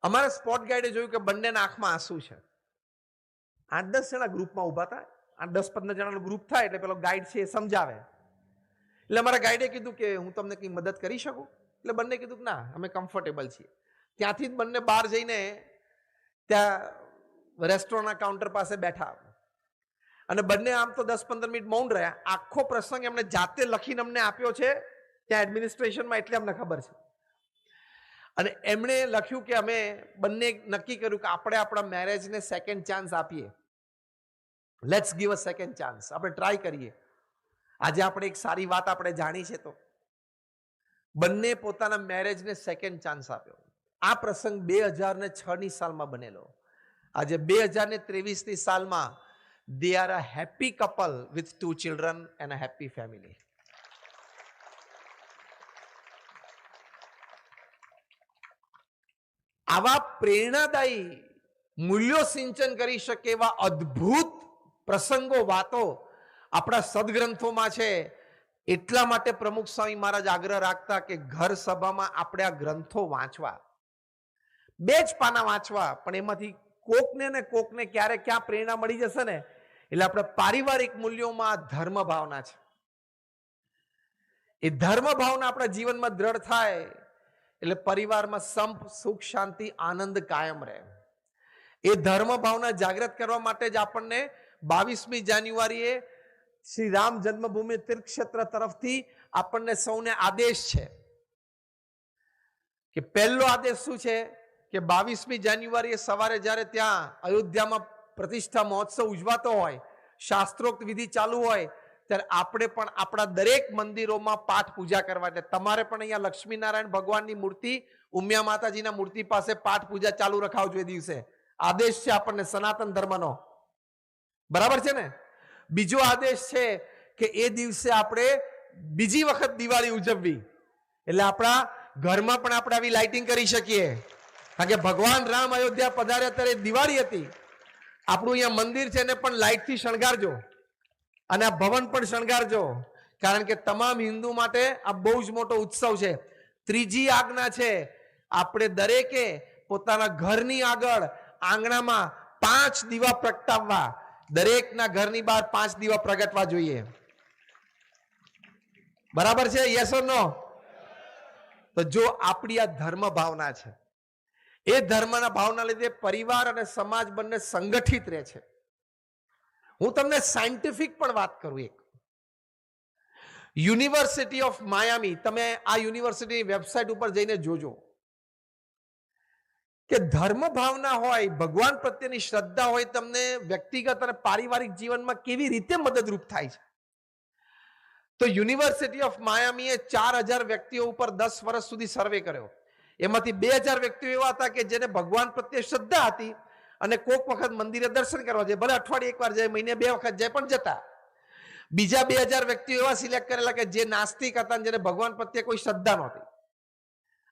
અમારા સ્પોટ ગાઈડે જોયું કે બંનેના આંખમાં આંસુ છે. 8-10 જણા ગ્રુપમાં ઉભા હતા. 8-10-15 જણાનું ગ્રુપ થાય એટલે પેલો ગાઈડ છે એ સમજાવે. એટલે અમારા ગાઈડે કીધું કે હું તમને કંઈ મદદ કરી શકું? એટલે બંને કીધું કે ના, અમે કમ્ફર્ટેબલ છીએ. ત્યાંથી જ બંને બહાર જઈને ત્યાં રેસ્ટોરન્ટના કાઉન્ટર પાસે બેઠા અને બંને આમ તો 10-15 મિનિટ મૌન રહ્યા. આખો પ્રસંગ એમને જાતે લખીને અમને આપ્યો છે ત્યાં એડમિનિસ્ટ્રેશનમાં, એટલે અમને ખબર છે. અને એમણે લખ્યું કે અમે બંને નક્કી કર્યું કે આપણે આપણા મેરેજને સેકન્ડ ચાન્સ આપીએ. Let's give a second chance. આપણે ટ્રાય કરીએ. આજે આપણે એક સારી વાત આપણે જાણી છે. તો બંને પોતાના મેરેજને સેકન્ડ ચાન્સ આપ્યો. આ પ્રસંગ 2006ની સાલમાં બનેલો. આજે 2023ની સાલમાં they are a happy couple with 2 children and a happy family. આવા પ્રેરણાદાયી મૂલ્યો સિંચન કરી શકે એવા અદ્ભુત પ્રસંગો, વાતો આપણા સદગ્રંથોમાં છે. એટલા માટે પ્રમુખ સ્વામી મહારાજ આગ્રહ રાખતા કે ઘર સભામાં આપણે આ ગ્રંથો વાંચવા. 2 જ પાના વાંચવા, પણ એમાંથી કોકને ને કોકને ક્યારે ક્યાં પ્રેરણા મળી જશે ને. એટલે આપણે પારિવારિક મૂલ્યોમાં ધર્મ ભાવના છે. એ ધર્મ ભાવના આપણા જીવનમાં દ્રઢ થાય એટલે પરિવારમાં સંપ, સુખ, શાંતિ, આનંદ કાયમ રહે. એ ધર્મ ભાવના જાગૃત કરવા માટે જ આપણને 22મી જાન્યુઆરીએ શ્રી રામ જન્મભૂમિ તીર્થક્ષેત્ર તરફથી આપણને સૌને આદેશ છે કે પહેલો આદેશ શું છે કે 22મી જાન્યુઆરીએ સવારે જ્યારે ત્યાં અયોધ્યામાં પ્રતિષ્ઠા મહોત્સવ ઉજવાતો હોય, શાસ્ત્રોક્ત વિધિ ચાલુ હોય, ત્યારે આપણે પણ આપણા દરેક મંદિરોમાં પાઠ પૂજા કરવા. એટલે તમારે પણ અહીંયા લક્ષ્મીનારાયણ ભગવાનની મૂર્તિ, ઉમિયા માતાજીના મૂર્તિ પાસે પાઠ પૂજા ચાલુ રખાવજો. એ દિવસે આદેશ છે આપણને સનાતન ધર્મનો, બરાબર છે ને? બીજો આદેશ છે કે એ દિવસે આપણે બીજી વખત દિવાળી ઉજવવી. એટલે આપણા ઘરમાં પણ આપણે આવી લાઇટિંગ કરી શકીએ, કારણ કે ભગવાન રામ અયોધ્યા પધાર્યા ત્યારે દિવાળી હતી. આપણું અહીંયા મંદિર છે એને પણ લાઇટથી શણગારજો અને આ ભવન પણ શણગારજો, કારણ કે તમામ હિન્દુ માટે આ બહુ જ મોટો ઉત્સવ છે. ત્રીજી આજ્ઞા છે, આપણે દરેકે પોતાના ઘરની આગળ આંગણામાં 5 દીવા પ્રગટાવવા. દરેકના ઘરની બહાર 5 દીવા પ્રગટવા જોઈએ. બરાબર છે? યસ ઓર નો? તો જો આપણી આ ધર્મ ભાવના છે, એ ધર્મના ભાવના લીધે પરિવાર અને સમાજ બંને સંગઠિત રહે છે. હું તમને સાયન્ટિફિક પણ વાત કરું. એક યુનિવર્સિટી ઓફ માયામી, તમે આ યુનિવર્સિટીની વેબસાઇટ ઉપર જઈને જોજો કે ધર્મ ભાવના હોય, ભગવાન પ્રત્યેની શ્રદ્ધા હોય, તમને વ્યક્તિગત અને પારિવારિક જીવનમાં કેવી રીતે મદદરૂપ થાય છે. તો યુનિવર્સિટી ઓફ માયામીએ 4000 વ્યક્તિઓ ઉપર 10 વર્ષ સુધી સર્વે કર્યો. એમાંથી 2000 વ્યક્તિઓ એવા હતા કે જેને ભગવાન પ્રત્યે શ્રદ્ધા હતી અને કોઈક વખત મંદિરે દર્શન કરવા જાય, ભલે અઠવાડિયે એકવાર જાય, મહિને 2 વખત જાય, પણ જતા. બીજા 2000 વ્યક્તિઓ એવા સિલેક્ટ કરેલા કે જે નાસ્તિક હતા, જેને ભગવાન પ્રત્યે કોઈ શ્રદ્ધા નહોતી.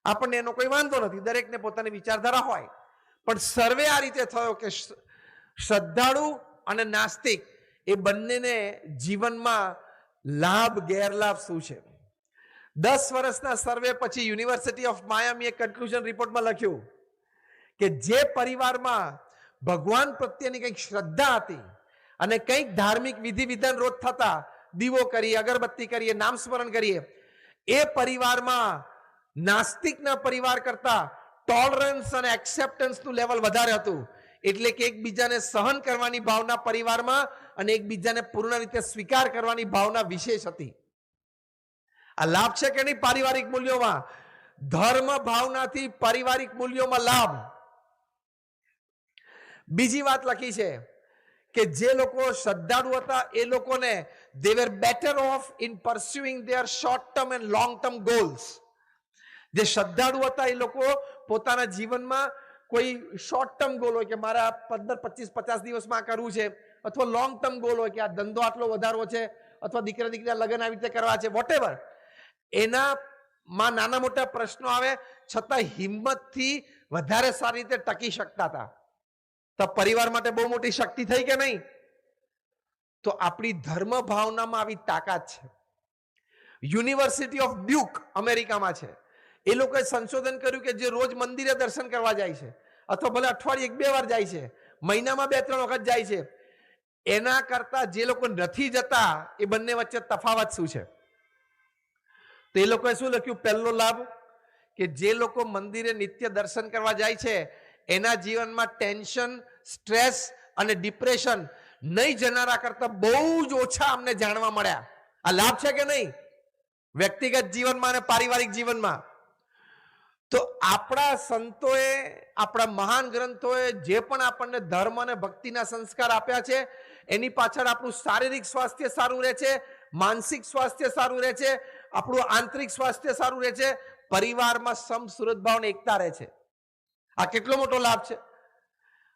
આપણને એનો કોઈ વાંધો નથી, દરેકને પોતાની વિચારધારા હોય, પણ સર્વે આ રીતે થયો કે શ્રદ્ધાળુ અને નાસ્તિક એ બંનેને જીવનમાં લાભ ગેરલાભ શું છે. 10 વર્ષના સર્વે પછી યુનિવર્સિટી ઓફ માયામીએ કન્ક્લુઝન રિપોર્ટમાં લખ્યું કે જે પરિવારમાં ભગવાન પ્રત્યેની કંઈક શ્રદ્ધા હતી અને કંઈક ધાર્મિક વિધિ વિધાન રોજ થતા, દીવો કરીએ, અગરબત્તી કરીએ, નામ સ્મરણ કરીએ, એ પરિવારમાં નાસ્તિકના પરિવાર કરતા ટોલરન્સ અને એક્સેપ્ટન્સનું લેવલ વધારે હતું. એટલે કે એકબીજાને સહન કરવાની ભાવના પરિવારમાં અને એકબીજાને પૂર્ણ રીતે સ્વીકાર કરવાની ભાવના વિશેષ હતી. આ લાભ છે કે નહીં પારિવારિક મૂલ્યોમાં? ધર્મ ભાવનાથી પારિવારિક મૂલ્યોમાં લાભ. બીજી વાત લખી છે કે જે લોકો શ્રદ્ધાળુ હતા એ લોકોને they were better off in pursuing their short term and long term goals. જે શ્રદ્ધાળુ હતા એ લોકો પોતાના જીવનમાં કોઈ શોર્ટ ટર્મ ગોલ હોય કે મારા 15, 25, 50 દિવસમાં કરવું છે, અથવા લોંગ ટર્મ ગોલ હોય કે આ ધંધો આટલો વધારવો છે, અથવા દીકરા દીકરા લગ્ન આવી રીતે કરવા છે, વોટેવર, એનામાં નાના મોટા પ્રશ્નો આવે છતાં હિંમતથી વધારે સારી રીતે ટકી શકતા હતા. તો પરિવાર માટે બહુ મોટી શક્તિ થઈ કે નહીં? તો આપણી ધર્મ ભાવનામાં આવી તાકાત છે. યુનિવર્સિટી ઓફ ડ્યુક અમેરિકામાં છે. એ લોકોએ સંશોધન કર્યું કે જે રોજ મંદિરે દર્શન કરવા જાય છે, અથવા ભલે અઠવાડિયે 1-2 વાર જાય છે, મહિનામાં 2-3 વખત જાય છે, એના કરતા જે લોકો નથી જતા એ બંને વચ્ચે તફાવત શું છે? તો એ લોકોએ શું લખ્યું? પહેલો લાભ કે જે લોકો મંદિરે નિત્ય દર્શન કરવા જાય છે એના જીવનમાં ટેન્શન, સ્ટ્રેસ અને ડિપ્રેશન નહીં જનારા કરતા બહુ જ ઓછા અમને જાણવા મળ્યા. આ લાભ છે કે નહીં? વ્યક્તિગત જીવનમાં અને પારિવારિક જીવનમાં. તો આપણા સંતોએ, આપણા મહાન ગ્રંથોએ જે પણ આપણને ધર્મ અને ભક્તિના સંસ્કાર આપ્યા છે, એની પાછળ આપણું શારીરિક સ્વાસ્થ્ય સારું રહે છે, માનસિક સ્વાસ્થ્ય સારું રહે છે, આપણું આંતરિક સ્વાસ્થ્ય સારું રહે છે, પરિવારમાં સમસુરતભાવ અને એકતા રહે છે. આ કેટલો મોટો લાભ છે.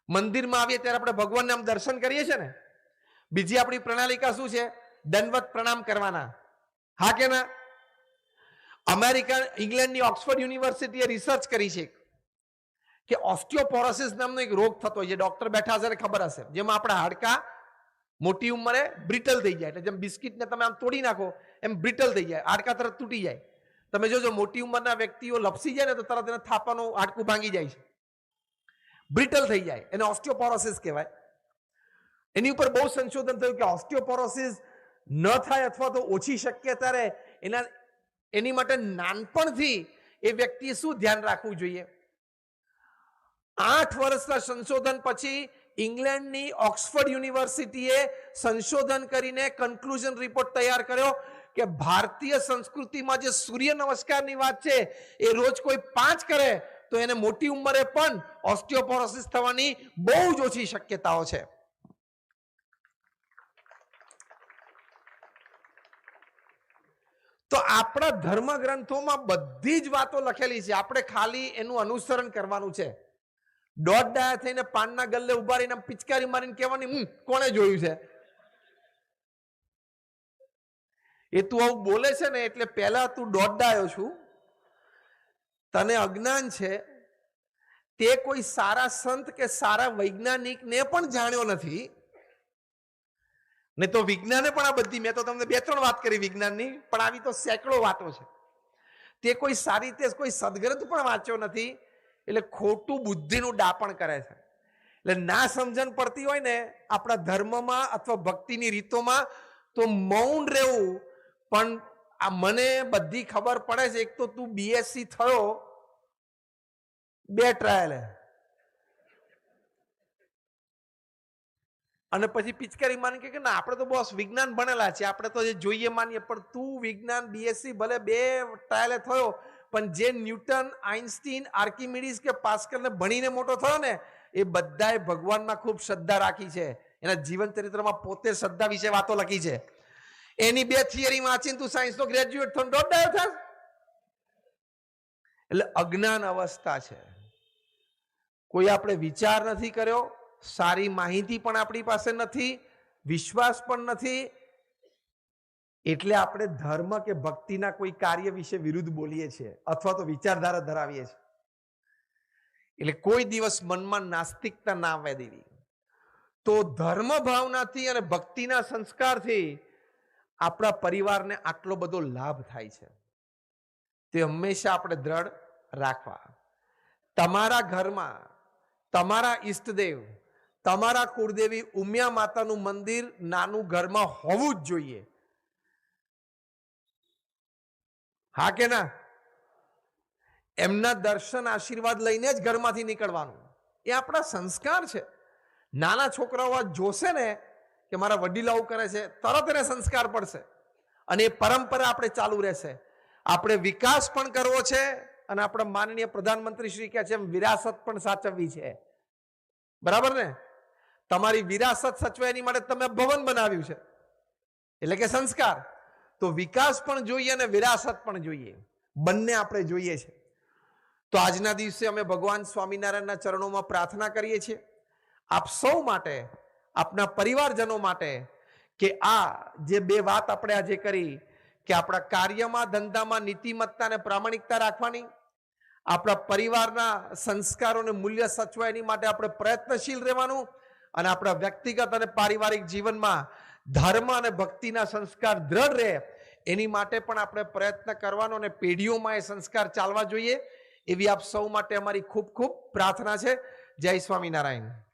મંદિરમાં આવીએ ત્યારે આપણે ભગવાનને આમ દર્શન કરીએ છીએ ને, બીજી આપણી પ્રણાલિકા શું છે? દંડવત પ્રણામ કરવાના. હા કે ના? અમેરિકા, ઇંગ્લેન્ડની ઓક્સફર્ડ યુનિવર્સિટીએ રિસર્ચ કરી છે કે ઓસ્ટિયોપોરોસિસ નામનો એક રોગ થતો હોય છે, ડોક્ટર બેઠા હશે ખબર હશે, જેમાં આપણા હાડકા મોટી ઉંમરે બ્રિટલ થઈ જાય. એટલે જેમ બિસ્કિટને તમે આમ તોડી નાખો એમ બ્રિટલ થઈ જાય, હાડકા તરત તૂટી જાય. તમે જોજો મોટી ઉંમરના વ્યક્તિઓ લપસી જાય ને તો તરત એને થાપાનું હાડકું ભાંગી જાય છે, બ્રિટલ થઈ જાય, એને ઓસ્ટિયોપોરોસિસ કહેવાય. એની ઉપર બહુ સંશોધન થયું કે ઓસ્ટિયોપોરોસિસ ન થાય અથવા તો ઓછી શક્યતા રહે એની માટે નાનપણથી એ વ્યક્તિએ શું ધ્યાન રાખવું જોઈએ? 8 વર્ષના સંશોધન પછી ઇંગ્લેન્ડની ઓક્સફર્ડ યુનિવર્સિટીએ સંશોધન કરીને કન્ક્લુઝન રિપોર્ટ તૈયાર કર્યો કે ભારતીય સંસ્કૃતિમાં જે સૂર્ય નમસ્કારની વાત છે એ રોજ કોઈ 5 કરે તો એને મોટી ઉંમરે પણ ઓસ્ટિયોપોરોસિસ થવાની બહુ જ ઓછી શક્યતાઓ છે. તો આપણા ધર્મ ગ્રંથોમાં બધી જ વાતો લખેલી છે, આપણે ખાલી એનું અનુસરણ કરવાનું છે. દોઢ ડાયા થઈને પાનના ગલ્લે ઉભા રહીને પિચકારી મારીને કહેવાની કોણે જોયું છે? એ તું આવું બોલે છે ને એટલે પહેલા તું દોઢ ડાયો છું, તને અજ્ઞાન છે, તે કોઈ સારા સંત કે સારા વૈજ્ઞાનિકને પણ જાણ્યો નથી. ને તો વિજ્ઞાને પણ આ બધી, મેં તો તમને 2-3 વાત કરી વિજ્ઞાનની, પણ આવી તો સેંકડો વાતો છે. તે કોઈ સારી રીતે કોઈ સદગ્રંથ પણ વાંચ્યો નથી, એટલે ખોટું બુદ્ધિનું ડાપણ કરે છે. એટલે ના સમજણ પડતી હોય ને આપણા ધર્મમાં અથવા ભક્તિની રીતોમાં તો મૌન રહેવું. પણ આ મને બધી ખબર પડે છે, એક તો તું બીએસસી થયો 2 ટ્રાયલ અને પછી પિચકારી માની કે ના આપણે તો બોસ વિજ્ઞાન ભણેલા છે, આપણે તો જે જોઈએ માનીએ. પણ તું વિજ્ઞાન બીએસસી ભલે 2 ટ્રાયલે થયો, પણ જે ન્યૂટન, આઇન્સ્ટીન, આર્કિમિડીઝ કે પાસ્કલને ભણીને મોટો થયો ને એ બધાએ ભગવાનમાં ખૂબ શ્રદ્ધા રાખી છે. એના જીવન ચરિત્રમાં પોતે શ્રદ્ધા વિશે વાતો લખી છે. એની 2 થિયરી વાંચીને તું સાયન્સનો ગ્રેજ્યુએટ થયો દોઢ ડાયો થાય. એટલે અજ્ઞાન અવસ્થા છે. કોઈ આપણે વિચાર નથી કર્યો, સારી માહિતી પણ આપણી પાસે નથી, વિશ્વાસ પણ નથી, એટલે આપણે ધર્મ કે ભક્તિના કોઈ કાર્ય વિશે વિરુદ્ધ બોલીએ છીએ અથવા તો વિચારધારા ધરાવીએ છીએ. એટલે કોઈ દિવસ મનમાં નાસ્તિકતા ના આવવા દેવી. તો ધર્મ ભાવનાથી અને ભક્તિના સંસ્કારથી આપણા પરિવારને આટલો બધો લાભ થાય છે. તે હંમેશા આપણે દ્રઢ રાખવા. તમારા ઘરમાં તમારા ઈષ્ટદેવ, તમારા કુળદેવી ઉમિયા માતાનું મંદિર નાનું ઘરમાં હોવું જ જોઈએ. હા કે ના? એમના દર્શન આશીર્વાદ લઈને જ ઘરમાંથી નીકળવાનું. એ આપણા સંસ્કાર છે. નાના છોકરાઓ જોશે ને કે મારા વડીલો આવું કરે છે, તરત એને સંસ્કાર પડશે અને એ પરંપરા આપણે ચાલુ રહેશે. આપણે વિકાસ પણ કરવો છે અને આપણા માનનીય પ્રધાનમંત્રી શ્રી કહે છે એમ વિરાસત પણ સાચવવી છે. બરાબર ને? તમારી વિરાસત સચવે એની માટે તમે ભવન બનાવ્યું છે, એટલે કે સંસ્કાર. તો વિકાસ પણ જોઈએ અને વિરાસત પણ જોઈએ, બંને આપણે જોઈએ છે. તો આજના દિવસે અમે ભગવાન સ્વામિનારાયણના ચરણોમાં પ્રાર્થના કરીએ છીએ આપ સૌ માટે, આપના પરિવારજનો માટે, કે આ જે 2 વાત આપણે આજે કરી કે આપણા કાર્યમાં, ધંધામાં નીતિમત્તા અને પ્રામાણિકતા રાખવાની, આપણા પરિવારના સંસ્કારોને મૂલ્ય સચવાય એની માટે આપણે પ્રયત્નશીલ રહેવાનું, અને આપણા વ્યક્તિગત અને પારિવારિક જીવનમાં ધર્મ અને ભક્તિના સંસ્કાર દ્રઢ રહે એની માટે પણ આપણે પ્રયત્ન કરવાનો અને પેઢીઓમાં એ સંસ્કાર ચાલવા જોઈએ. એવી આપ સૌ માટે અમારી ખૂબ ખૂબ પ્રાર્થના છે. જય સ્વામિનારાયણ.